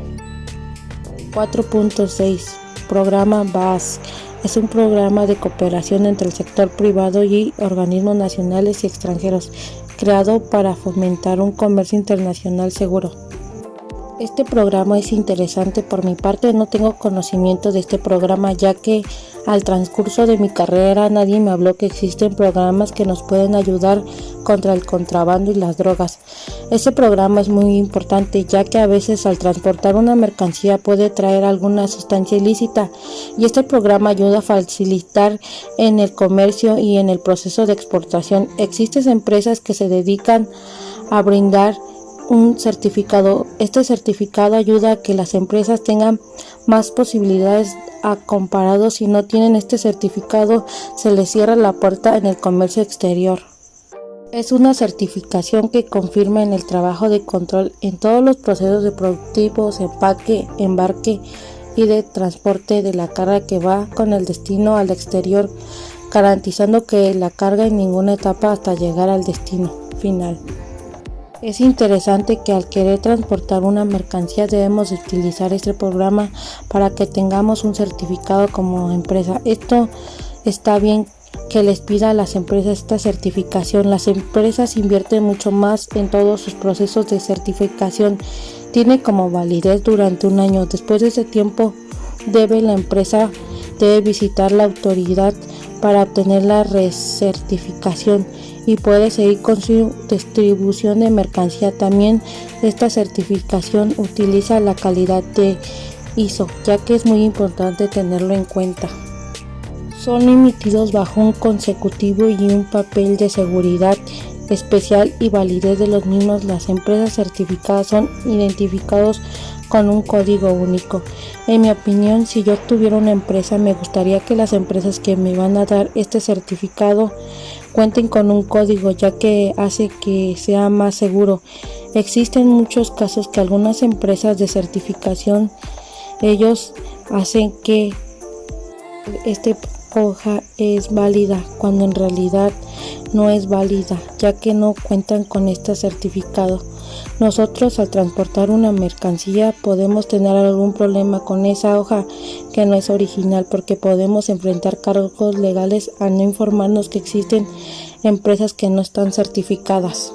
4.6 Programa BAS. Es un programa de cooperación entre el sector privado y organismos nacionales y extranjeros, creado para fomentar un comercio internacional seguro. Este programa es interesante. Por mi parte no tengo conocimiento de este programa, ya que al transcurso de mi carrera nadie me habló que existen programas que nos pueden ayudar contra el contrabando y las drogas. Este programa es muy importante, ya que a veces al transportar una mercancía puede traer alguna sustancia ilícita, y este programa ayuda a facilitar en el comercio y en el proceso de exportación. Existen empresas que se dedican a brindar un certificado. Este certificado ayuda a que las empresas tengan más posibilidades a comparado. Si no tienen este certificado, se les cierra la puerta en el comercio exterior. Es una certificación que confirma en el trabajo de control en todos los procesos de productivos, empaque, embarque y de transporte de la carga que va con el destino al exterior, garantizando que la carga en ninguna etapa hasta llegar al destino final. Es interesante que al querer transportar una mercancía debemos utilizar este programa para que tengamos un certificado como empresa. Esto está bien que les pida a las empresas esta certificación. Las empresas invierten mucho más en todos sus procesos de certificación. Tiene como validez durante un año. Después de ese tiempo la empresa debe visitar la autoridad para obtener la recertificación y puede seguir con su distribución de mercancía. También esta certificación utiliza la calidad de ISO, ya que es muy importante tenerlo en cuenta. Son emitidos bajo un consecutivo y un papel de seguridad especial y validez de los mismos. Las empresas certificadas son identificados con un código único. En mi opinión, si yo tuviera una empresa, me gustaría que las empresas que me van a dar este certificado cuenten con un código, ya que hace que sea más seguro. Existen muchos casos que algunas empresas de certificación, ellos hacen que esta hoja es válida cuando en realidad no es válida, ya que no cuentan con este certificado. Nosotros al transportar una mercancía podemos tener algún problema con esa hoja que no es original, porque podemos enfrentar cargos legales al no informarnos que existen empresas que no están certificadas.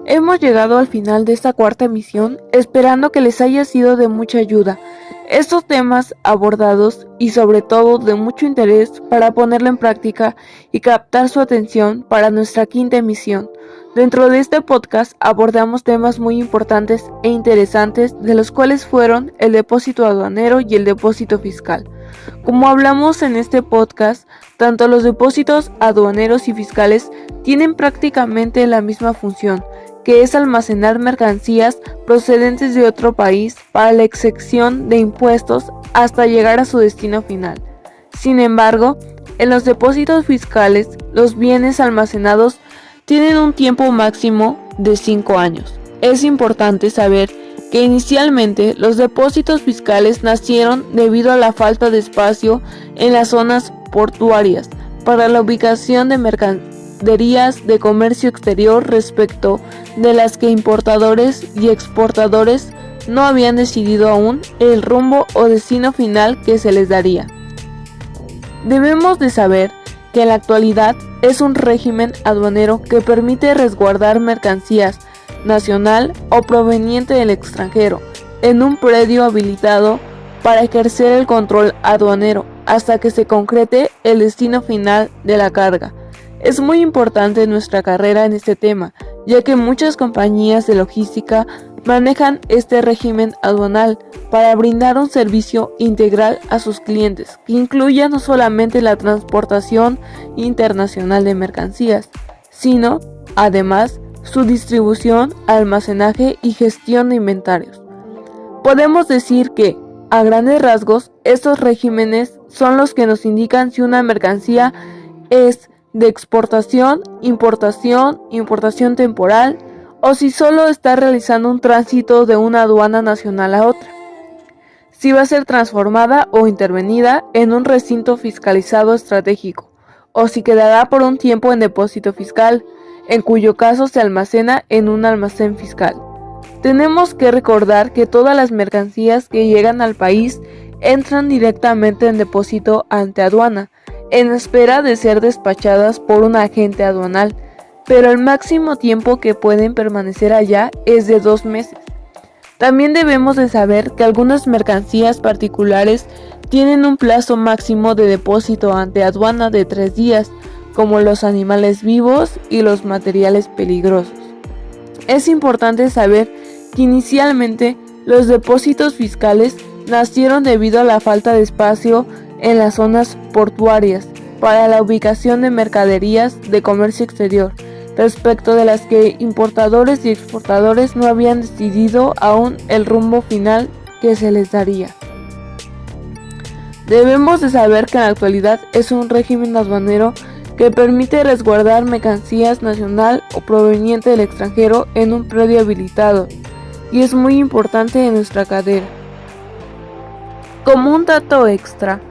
Hemos llegado al final de esta cuarta emisión, esperando que les haya sido de mucha ayuda. Estos temas abordados y sobre todo de mucho interés para ponerlo en práctica y captar su atención para nuestra quinta emisión. Dentro de este podcast abordamos temas muy importantes e interesantes, de los cuales fueron el depósito aduanero y el depósito fiscal. Como hablamos en este podcast, tanto los depósitos aduaneros y fiscales tienen prácticamente la misma función, que es almacenar mercancías procedentes de otro país para la exención de impuestos hasta llegar a su destino final. Sin embargo, en los depósitos fiscales, los bienes almacenados tienen un tiempo máximo de 5 años. Es importante saber que inicialmente los depósitos fiscales nacieron debido a la falta de espacio en las zonas portuarias para la ubicación de mercaderías de comercio exterior, respecto de las que importadores y exportadores no habían decidido aún el rumbo o destino final que se les daría. Debemos de saber que en la actualidad es un régimen aduanero que permite resguardar mercancías nacional o proveniente del extranjero en un predio habilitado para ejercer el control aduanero hasta que se concrete el destino final de la carga. Es muy importante nuestra carrera en este tema, ya que muchas compañías de logística manejan este régimen aduanal para brindar un servicio integral a sus clientes, que incluya no solamente la transportación internacional de mercancías, sino, además, su distribución, almacenaje y gestión de inventarios. Podemos decir que, a grandes rasgos, estos regímenes son los que nos indican si una mercancía es de exportación, importación temporal, o si solo está realizando un tránsito de una aduana nacional a otra. Si va a ser transformada o intervenida en un recinto fiscalizado estratégico, o si quedará por un tiempo en depósito fiscal, en cuyo caso se almacena en un almacén fiscal. Tenemos que recordar que todas las mercancías que llegan al país entran directamente en depósito ante aduana, en espera de ser despachadas por un agente aduanal, pero el máximo tiempo que pueden permanecer allá es de 2 meses. También debemos de saber que algunas mercancías particulares tienen un plazo máximo de depósito ante aduana de 3 días, como los animales vivos y los materiales peligrosos. Es importante saber que inicialmente los depósitos fiscales nacieron debido a la falta de espacio en las zonas portuarias para la ubicación de mercaderías de comercio exterior, respecto de las que importadores y exportadores no habían decidido aún el rumbo final que se les daría. Debemos de saber que en la actualidad es un régimen aduanero que permite resguardar mercancías nacional o proveniente del extranjero en un predio habilitado, y es muy importante en nuestra cadena. Como un dato extra,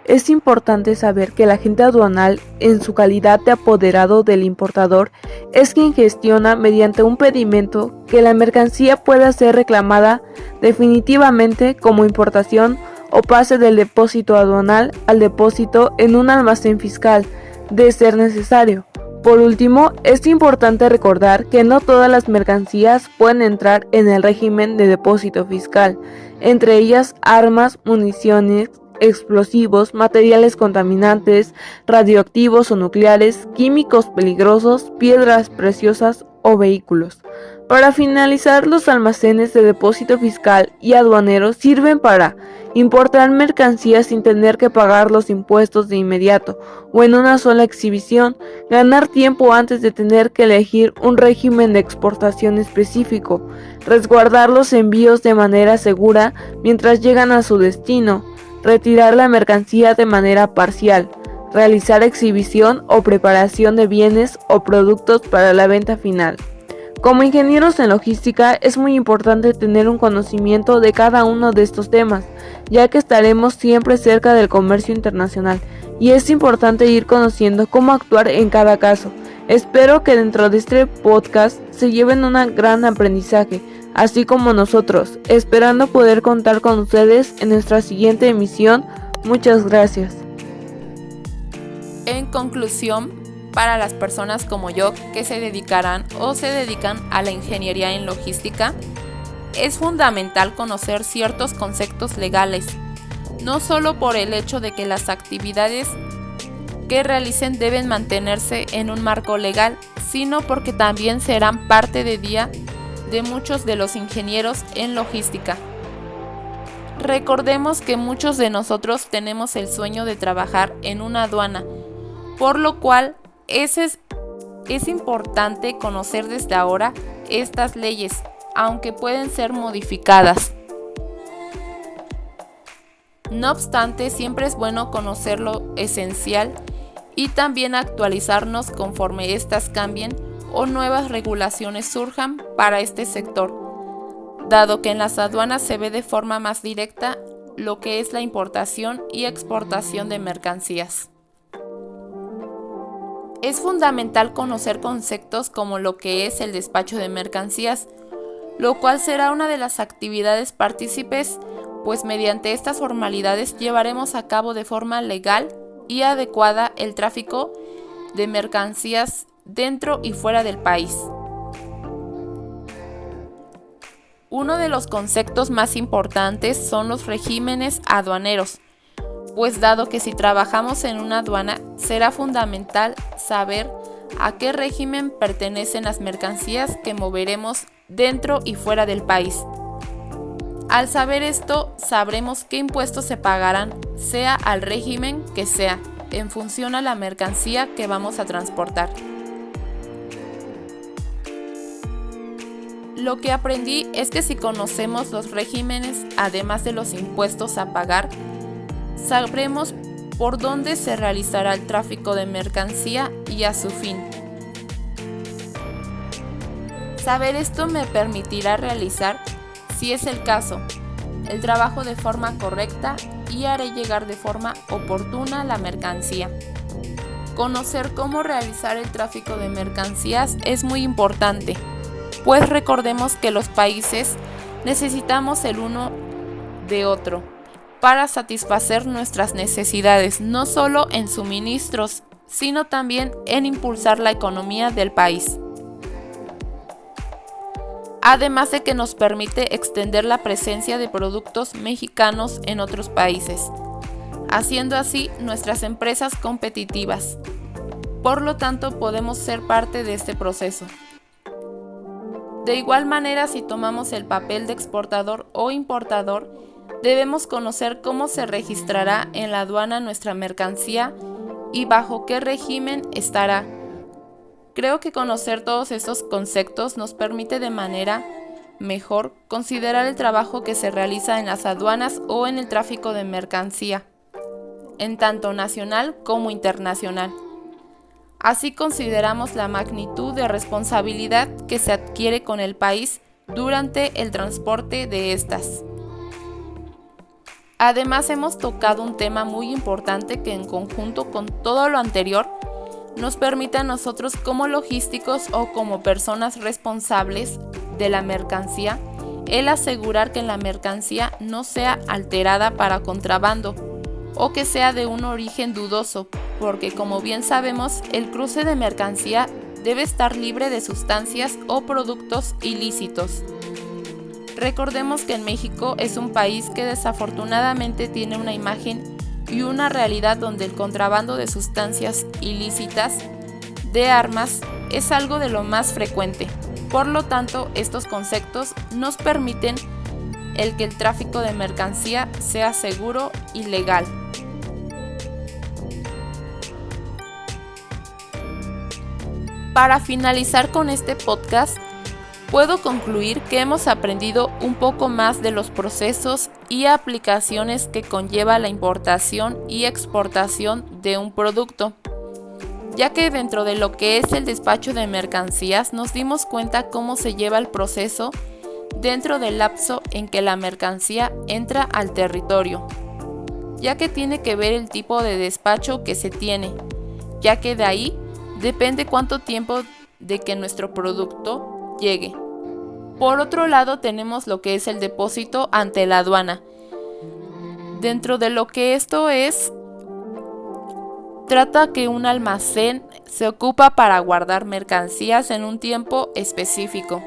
es importante saber que el agente aduanal, en su calidad de apoderado del importador, es quien gestiona mediante un pedimento que la mercancía pueda ser reclamada definitivamente como importación o pase del depósito aduanal al depósito en un almacén fiscal, de ser necesario. Por último, es importante recordar que no todas las mercancías pueden entrar en el régimen de depósito fiscal, entre ellas armas, municiones, explosivos, materiales contaminantes, radioactivos o nucleares, químicos peligrosos, piedras preciosas o vehículos. Para finalizar, los almacenes de depósito fiscal y aduanero sirven para importar mercancías sin tener que pagar los impuestos de inmediato o en una sola exhibición, ganar tiempo antes de tener que elegir un régimen de exportación específico, resguardar los envíos de manera segura mientras llegan a su destino, retirar la mercancía de manera parcial, realizar exhibición o preparación de bienes o productos para la venta final. Como ingenieros en logística es muy importante tener un conocimiento de cada uno de estos temas, ya que estaremos siempre cerca del comercio internacional y es importante ir conociendo cómo actuar en cada caso. Espero que dentro de este podcast se lleven un gran aprendizaje, así como nosotros, esperando poder contar con ustedes en nuestra siguiente emisión. Muchas gracias. En conclusión, para las personas como yo que se dedicarán o se dedican a la ingeniería en logística, es fundamental conocer ciertos conceptos legales, no solo por el hecho de que las actividades que realicen deben mantenerse en un marco legal, sino porque también serán parte de día de muchos de los ingenieros en logística. Recordemos que muchos de nosotros tenemos el sueño de trabajar en una aduana, por lo cual es importante conocer desde ahora estas leyes, aunque pueden ser modificadas. No obstante, siempre es bueno conocer lo esencial y también actualizarnos conforme éstas cambien o nuevas regulaciones surjan para este sector, dado que en las aduanas se ve de forma más directa lo que es la importación y exportación de mercancías. Es fundamental conocer conceptos como lo que es el despacho de mercancías, lo cual será una de las actividades partícipes, pues mediante estas formalidades llevaremos a cabo de forma legal y adecuada el tráfico de mercancías dentro y fuera del país. Uno de los conceptos más importantes son los regímenes aduaneros, pues dado que si trabajamos en una aduana, será fundamental saber a qué régimen pertenecen las mercancías que moveremos dentro y fuera del país. Al saber esto, sabremos qué impuestos se pagarán, sea al régimen que sea, en función a la mercancía que vamos a transportar. Lo que aprendí es que si conocemos los regímenes, además de los impuestos a pagar, sabremos por dónde se realizará el tráfico de mercancía y a su fin. Saber esto me permitirá realizar, si es el caso, el trabajo de forma correcta y haré llegar de forma oportuna la mercancía. Conocer cómo realizar el tráfico de mercancías es muy importante, pues recordemos que los países necesitamos el uno de otro para satisfacer nuestras necesidades, no solo en suministros, sino también en impulsar la economía del país. Además de que nos permite extender la presencia de productos mexicanos en otros países, haciendo así nuestras empresas competitivas. Por lo tanto, podemos ser parte de este proceso. De igual manera, si tomamos el papel de exportador o importador, debemos conocer cómo se registrará en la aduana nuestra mercancía y bajo qué régimen estará. Creo que conocer todos estos conceptos nos permite de manera mejor considerar el trabajo que se realiza en las aduanas o en el tráfico de mercancía, en tanto nacional como internacional. Así consideramos la magnitud de responsabilidad que se adquiere con el país durante el transporte de estas. Además, hemos tocado un tema muy importante que en conjunto con todo lo anterior nos permite a nosotros como logísticos o como personas responsables de la mercancía el asegurar que la mercancía no sea alterada para contrabando o que sea de un origen dudoso, porque como bien sabemos, el cruce de mercancía debe estar libre de sustancias o productos ilícitos. Recordemos que en México es un país que desafortunadamente tiene una imagen y una realidad donde el contrabando de sustancias ilícitas, de armas, es algo de lo más frecuente. Por lo tanto, estos conceptos nos permiten el que el tráfico de mercancía sea seguro y legal. Para finalizar con este podcast, puedo concluir que hemos aprendido un poco más de los procesos y aplicaciones que conlleva la importación y exportación de un producto, ya que dentro de lo que es el despacho de mercancías nos dimos cuenta cómo se lleva el proceso dentro del lapso en que la mercancía entra al territorio, ya que tiene que ver el tipo de despacho que se tiene, ya que de ahí depende cuánto tiempo de que nuestro producto llegue. Por otro lado, tenemos lo que es el depósito ante la aduana. Dentro de lo que esto es, trata que un almacén se ocupa para guardar mercancías en un tiempo específico.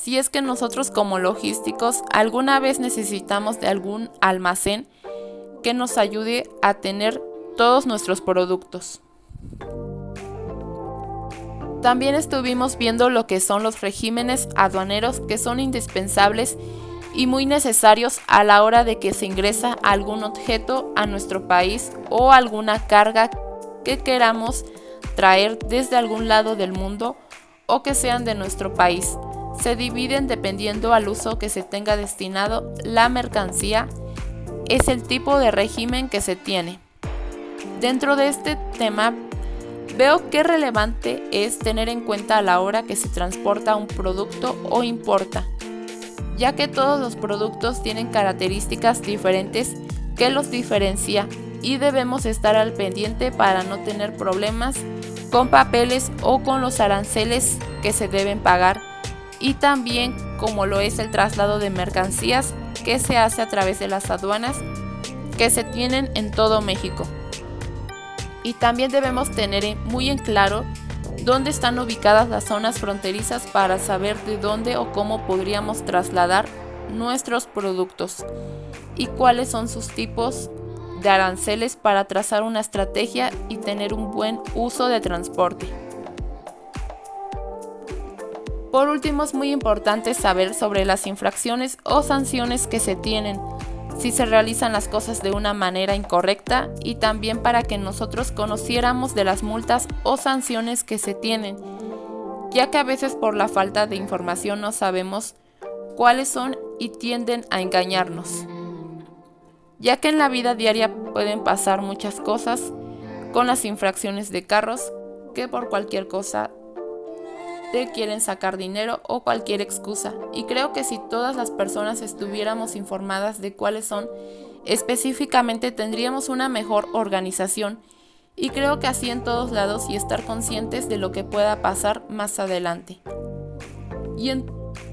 si es que nosotros como logísticos alguna vez necesitamos de algún almacén que nos ayude a tener todos nuestros productos. También estuvimos viendo lo que son los regímenes aduaneros, que son indispensables y muy necesarios a la hora de que se ingresa algún objeto a nuestro país o alguna carga que queramos traer desde algún lado del mundo o que sean de nuestro país. Se dividen dependiendo al uso que se tenga destinado la mercancía, es el tipo de régimen que se tiene. Dentro de este tema, veo que relevante es tener en cuenta a la hora que se transporta un producto o importa, ya que todos los productos tienen características diferentes que los diferencia y debemos estar al pendiente para no tener problemas con papeles o con los aranceles que se deben pagar, y también como lo es el traslado de mercancías que se hace a través de las aduanas que se tienen en todo México. Y también debemos tener muy en claro dónde están ubicadas las zonas fronterizas para saber de dónde o cómo podríamos trasladar nuestros productos y cuáles son sus tipos de aranceles para trazar una estrategia y tener un buen uso de transporte. Por último, es muy importante saber sobre las infracciones o sanciones que se tienen si se realizan las cosas de una manera incorrecta, y también para que nosotros conociéramos de las multas o sanciones que se tienen, ya que a veces por la falta de información no sabemos cuáles son y tienden a engañarnos, ya que en la vida diaria pueden pasar muchas cosas con las infracciones de carros, que por cualquier cosa te quieren sacar dinero o cualquier excusa. Y creo que si todas las personas estuviéramos informadas de cuáles son específicamente, tendríamos una mejor organización, y creo que así en todos lados, y estar conscientes de lo que pueda pasar más adelante. Y en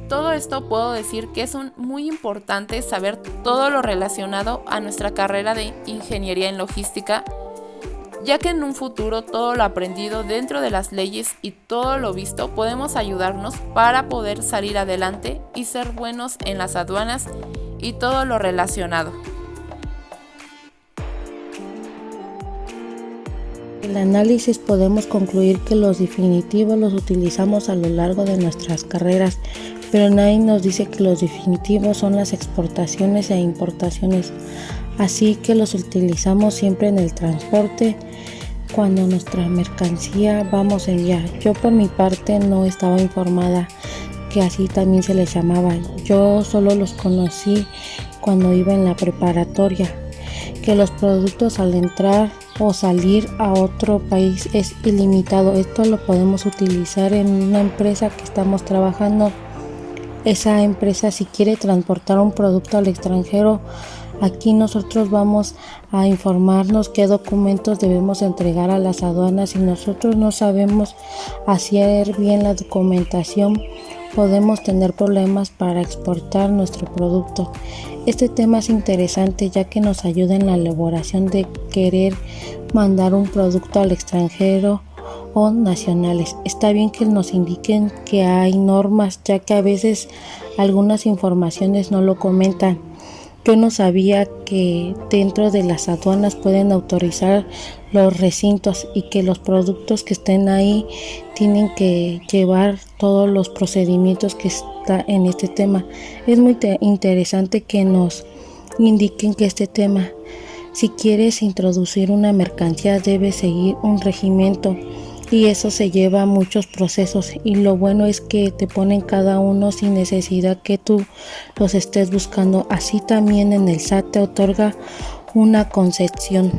todo esto puedo decir que es muy importante saber todo lo relacionado a nuestra carrera de ingeniería en logística, ya que en un futuro todo lo aprendido dentro de las leyes y todo lo visto podemos ayudarnos para poder salir adelante y ser buenos en las aduanas y todo lo relacionado. El análisis podemos concluir que los definitivos los utilizamos a lo largo de nuestras carreras, pero nadie nos dice que los definitivos son las exportaciones e importaciones, así que los utilizamos siempre en el transporte cuando nuestra mercancía vamos a enviar. Yo por mi parte no estaba informada que así también se les llamaba. Yo solo los conocí cuando iba en la preparatoria, que los productos al entrar o salir a otro país es ilimitado. Esto lo podemos utilizar en una empresa que estamos trabajando. Esa empresa, si quiere transportar un producto al extranjero, aquí nosotros vamos a informarnos qué documentos debemos entregar a las aduanas. Si nosotros no sabemos hacer bien la documentación, podemos tener problemas para exportar nuestro producto. Este tema es interesante, ya que nos ayuda en la elaboración de querer mandar un producto al extranjero o nacionales. Está bien que nos indiquen que hay normas, ya que a veces algunas informaciones no lo comentan. Yo no sabía que dentro de las aduanas pueden autorizar los recintos y que los productos que estén ahí tienen que llevar todos los procedimientos que está en este tema. Es muy interesante que nos indiquen que este tema, si quieres introducir una mercancía, debes seguir un regimiento, y eso se lleva muchos procesos, y lo bueno es que te ponen cada uno sin necesidad que tú los estés buscando. Así también en el SAT te otorga una concesión.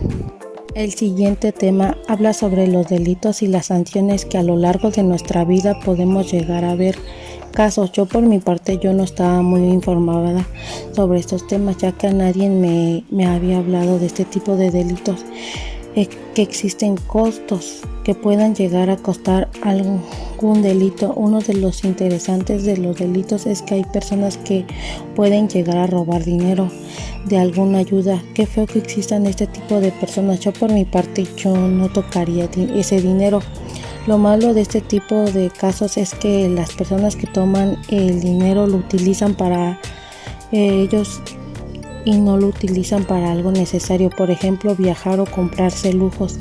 El siguiente tema habla sobre los delitos y las sanciones que a lo largo de nuestra vida podemos llegar a ver casos. Yo por mi parte yo no estaba muy informada sobre estos temas, ya que a nadie me había hablado de este tipo de delitos, que existen costos que puedan llegar a costar algún delito. Uno de los interesantes de los delitos es que hay personas que pueden llegar a robar dinero de alguna ayuda. Qué feo que existan este tipo de personas. Yo por mi parte yo no tocaría ese dinero. Lo malo de este tipo de casos es que las personas que toman el dinero lo utilizan para ellos y no lo utilizan para algo necesario, por ejemplo viajar o comprarse lujos,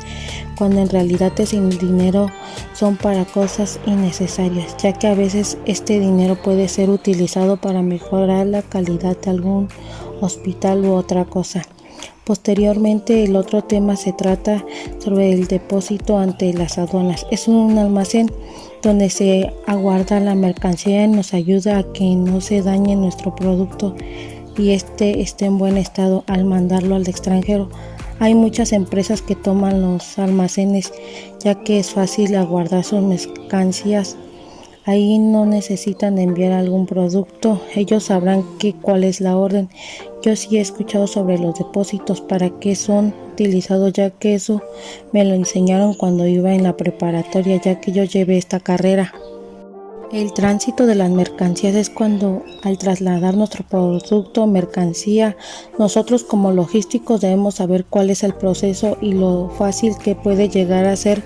cuando en realidad ese dinero son para cosas innecesarias, ya que a veces este dinero puede ser utilizado para mejorar la calidad de algún hospital u otra cosa. Posteriormente, el otro tema se trata sobre el depósito ante las aduanas. Es un almacén donde se aguarda la mercancía y nos ayuda a que no se dañe nuestro producto y esté en buen estado al mandarlo al extranjero. Hay muchas empresas que toman los almacenes ya que es fácil aguardar sus mercancías. Ahí no necesitan enviar algún producto, ellos sabrán cuál es la orden. Yo sí he escuchado sobre los depósitos, para qué son utilizados, ya que eso me lo enseñaron cuando iba en la preparatoria, ya que yo llevé esta carrera. El tránsito de las mercancías es cuando al trasladar nuestro producto o mercancía, nosotros como logísticos debemos saber cuál es el proceso y lo fácil que puede llegar a ser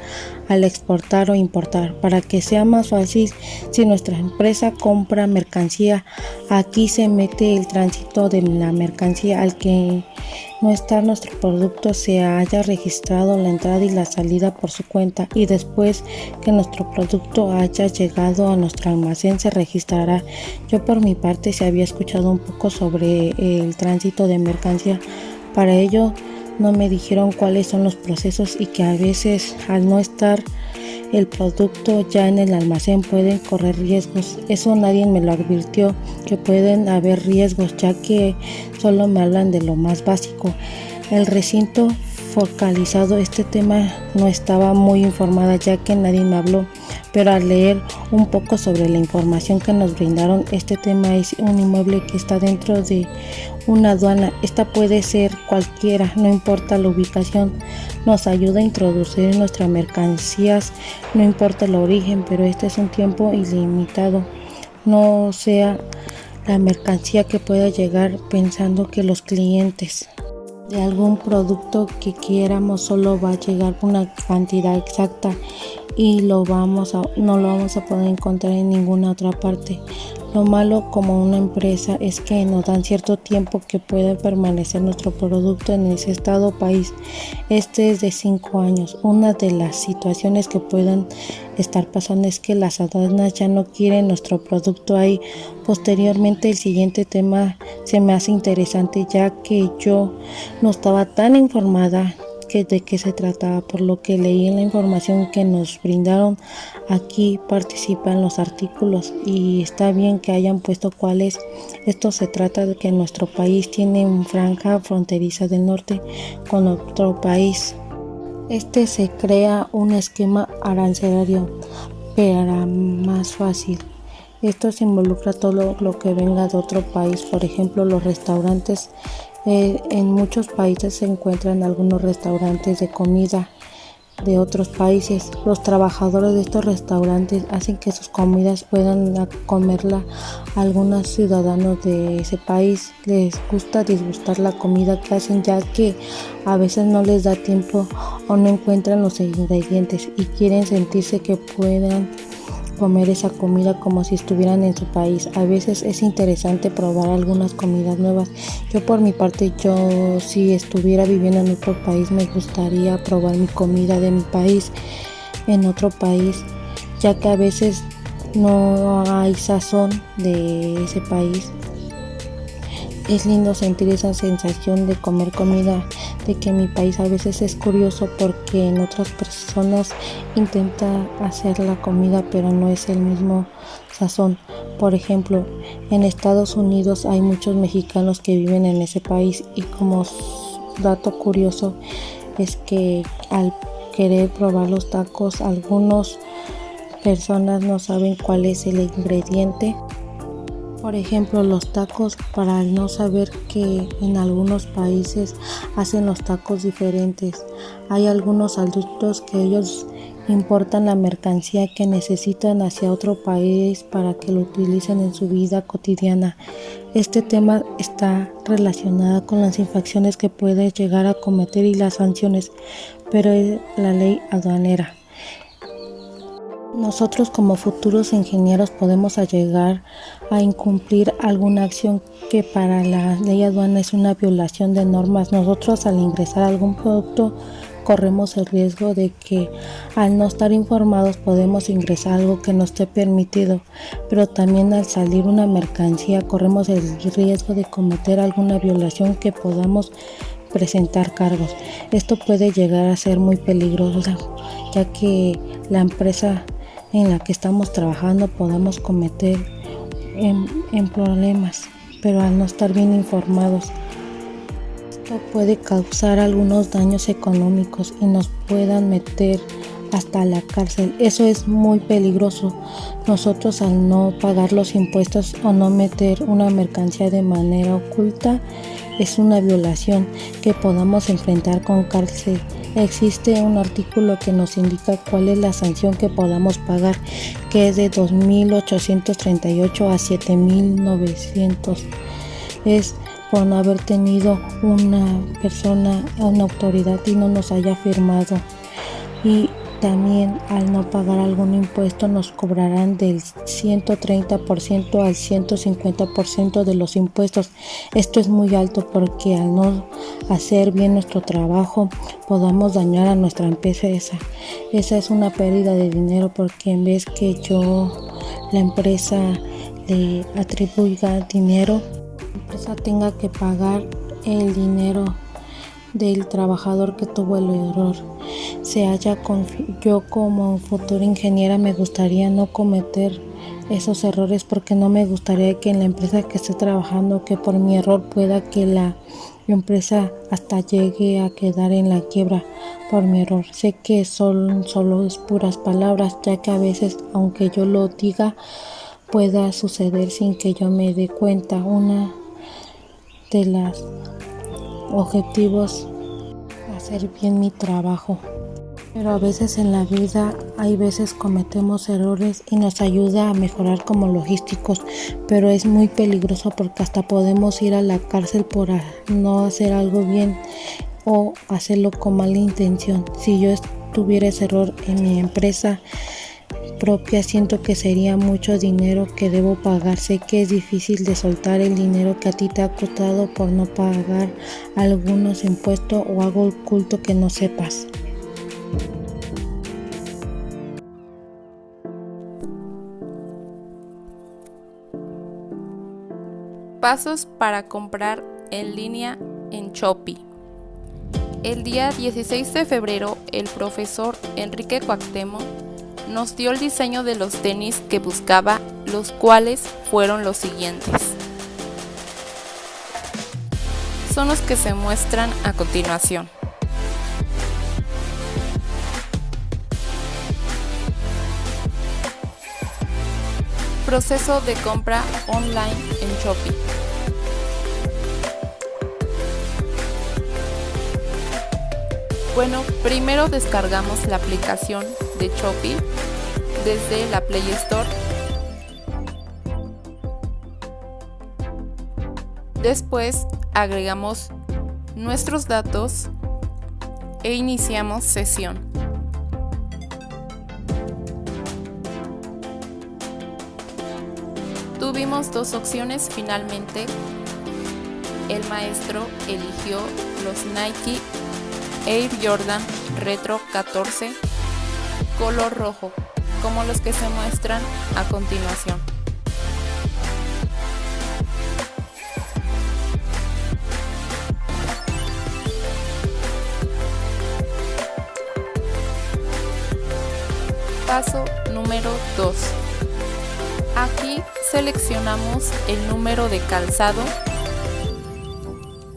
al exportar o importar. Para que sea más fácil, si nuestra empresa compra mercancía, aquí se mete el tránsito de la mercancía al que no está nuestro producto, se haya registrado la entrada y la salida por su cuenta, y después que nuestro producto haya llegado a nuestro almacén se registrará. Yo por mi parte se había escuchado un poco sobre el tránsito de mercancía. Para ello no me dijeron cuáles son los procesos y que a veces al no estar el producto ya en el almacén pueden correr riesgos. Eso nadie me lo advirtió, que pueden haber riesgos, ya que solo me hablan de lo más básico. El recinto focalizado, este tema no estaba muy informada, ya que nadie me habló, pero al leer un poco sobre la información que nos brindaron, este tema es un inmueble que está dentro de una aduana. Esta puede ser cualquiera, no importa la ubicación, nos ayuda a introducir nuestras mercancías, no importa el origen, pero este es un tiempo ilimitado, no sea la mercancía que pueda llegar pensando que los clientes de algún producto que quieramos solo va a llegar una cantidad exacta y no lo vamos a poder encontrar en ninguna otra parte. Lo malo como una empresa es que nos dan cierto tiempo que puede permanecer nuestro producto en ese estado o país. Este es de 5 años. Una de las situaciones que puedan estar pasando es que las aduanas ya no quieren nuestro producto ahí. Posteriormente, el siguiente tema se me hace interesante, ya que yo no estaba tan informada de qué se trataba. Por lo que leí en la información que nos brindaron, aquí participan los artículos y está bien que hayan puesto cuáles. Esto se trata de que nuestro país tiene una franja fronteriza del norte con otro país. Se crea un esquema arancelario para más fácil. Esto se involucra todo lo que venga de otro país, por ejemplo los restaurantes. En muchos países se encuentran algunos restaurantes de comida de otros países. Los trabajadores de estos restaurantes hacen que sus comidas puedan comerla algunos ciudadanos de ese país. Les gusta disgustar la comida que hacen, ya que a veces no les da tiempo o no encuentran los ingredientes y quieren sentirse que puedan comer esa comida como si estuvieran en su país. A veces es interesante probar algunas comidas nuevas. Yo por mi parte, si estuviera viviendo en otro país, me gustaría probar mi comida de mi país en otro país, ya que a veces no hay sazón de ese país. Es lindo sentir esa sensación de comer comida de que mi país. A veces es curioso porque en otras personas intenta hacer la comida, pero no es el mismo sazón. Por ejemplo, en Estados Unidos hay muchos mexicanos que viven en ese país, y como dato curioso es que al querer probar los tacos, algunas personas no saben cuál es el ingrediente. Por ejemplo, los tacos, para no saber que en algunos países hacen los tacos diferentes. Hay algunos adultos que ellos importan la mercancía que necesitan hacia otro país para que lo utilicen en su vida cotidiana. Este tema está relacionado con las infracciones que puede llegar a cometer y las sanciones, pero es la ley aduanera. Nosotros como futuros ingenieros podemos llegar a incumplir alguna acción que para la ley aduana es una violación de normas. Nosotros al ingresar algún producto corremos el riesgo de que al no estar informados podemos ingresar algo que no esté permitido, pero también al salir una mercancía corremos el riesgo de cometer alguna violación que podamos presentar cargos. Esto puede llegar a ser muy peligroso, ya que la empresa en la que estamos trabajando podamos cometer en problemas, pero al no estar bien informados. Esto puede causar algunos daños económicos y nos puedan meter hasta la cárcel. Eso es muy peligroso. Nosotros al no pagar los impuestos o no meter una mercancía de manera oculta es una violación que podamos enfrentar con cárcel. Existe un artículo que nos indica cuál es la sanción que podamos pagar, que es de 2.838 a 7.900. Es por no haber tenido una persona, una autoridad y no nos haya firmado. Y también al no pagar algún impuesto nos cobrarán del 130% al 150% de los impuestos. Esto es muy alto porque al no hacer bien nuestro trabajo podamos dañar a nuestra empresa. Esa es una pérdida de dinero, porque en vez que la empresa le atribuya dinero, la empresa tenga que pagar el dinero del trabajador que tuvo el error. Yo como futura ingeniera me gustaría no cometer esos errores, porque no me gustaría que en la empresa que esté trabajando, que por mi error pueda que la empresa hasta llegue a quedar en la quiebra por mi error. Sé que son solo puras palabras, ya que a veces, aunque yo lo diga, pueda suceder sin que yo me dé cuenta. Una de las objetivos hacer bien mi trabajo, pero a veces en la vida cometemos errores y nos ayuda a mejorar como logísticos, pero es muy peligroso porque hasta podemos ir a la cárcel por no hacer algo bien o hacerlo con mala intención. Si yo tuviera ese error en mi empresa propia, siento que sería mucho dinero que debo pagar. Sé que es difícil de soltar el dinero que a ti te ha costado por no pagar algunos impuestos o algo oculto que no sepas. Pasos para comprar en línea en Shopee. El día 16 de febrero, el profesor Enrique Cuauhtémoc nos dio el diseño de los tenis que buscaba, los cuales fueron los siguientes. Son los que se muestran a continuación. Proceso de compra online en Shopee. Bueno, primero descargamos la aplicación de Shopee desde la Play Store. Después agregamos nuestros datos e iniciamos sesión. Tuvimos dos opciones finalmente. El maestro eligió los Nike Air Jordan Retro 14 color rojo, como los que se muestran a continuación. Paso número 2. Aquí seleccionamos el número de calzado.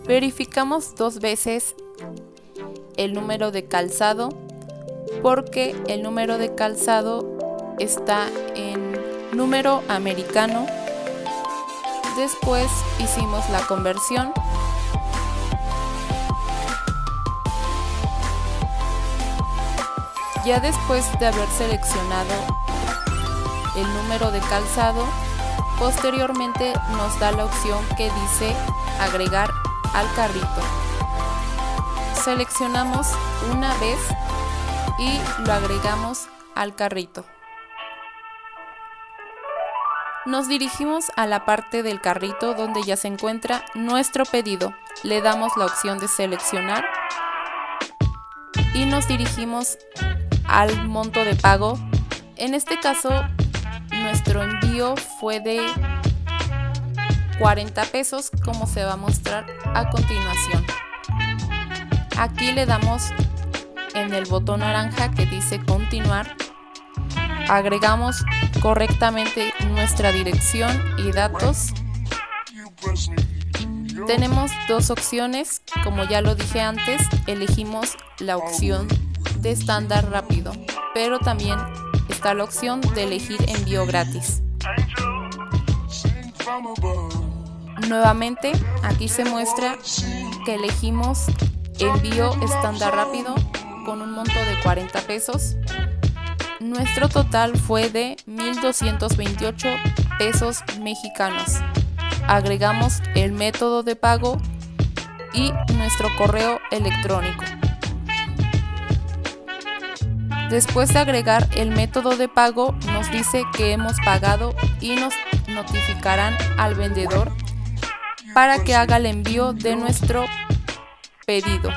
Verificamos 2 veces el número de calzado, porque el número de calzado está en número americano. Después hicimos la conversión. Ya después de haber seleccionado el número de calzado, posteriormente nos da la opción que dice agregar al carrito. Seleccionamos una vez y lo agregamos al carrito. Nos dirigimos a la parte del carrito donde ya se encuentra nuestro pedido. Le damos la opción de seleccionar y nos dirigimos al monto de pago. En este caso, nuestro envío fue de 40 pesos, como se va a mostrar a continuación. Aquí le damos en el botón naranja que dice continuar. Agregamos correctamente nuestra dirección y datos. Tenemos dos opciones, como ya lo dije antes, elegimos la opción de estándar rápido, pero también está la opción de elegir envío gratis. Nuevamente, aquí se muestra que elegimos envío estándar rápido con un monto de 40 pesos. Nuestro total fue de 1,228 pesos mexicanos. Agregamos el método de pago y nuestro correo electrónico. Después de agregar el método de pago, nos dice que hemos pagado y nos notificarán al vendedor para que haga el envío de nuestro pedido.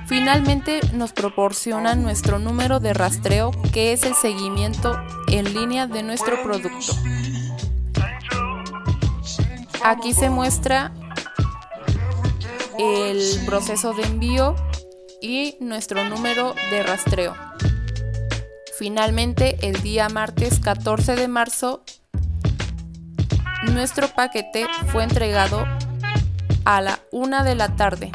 Finalmente nos proporcionan nuestro número de rastreo, que es el seguimiento en línea de nuestro producto. Aquí se muestra el proceso de envío y nuestro número de rastreo. Finalmente, el día martes 14 de marzo, nuestro paquete fue entregado a la 1 de la tarde.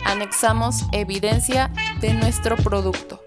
Anexamos evidencia de nuestro producto.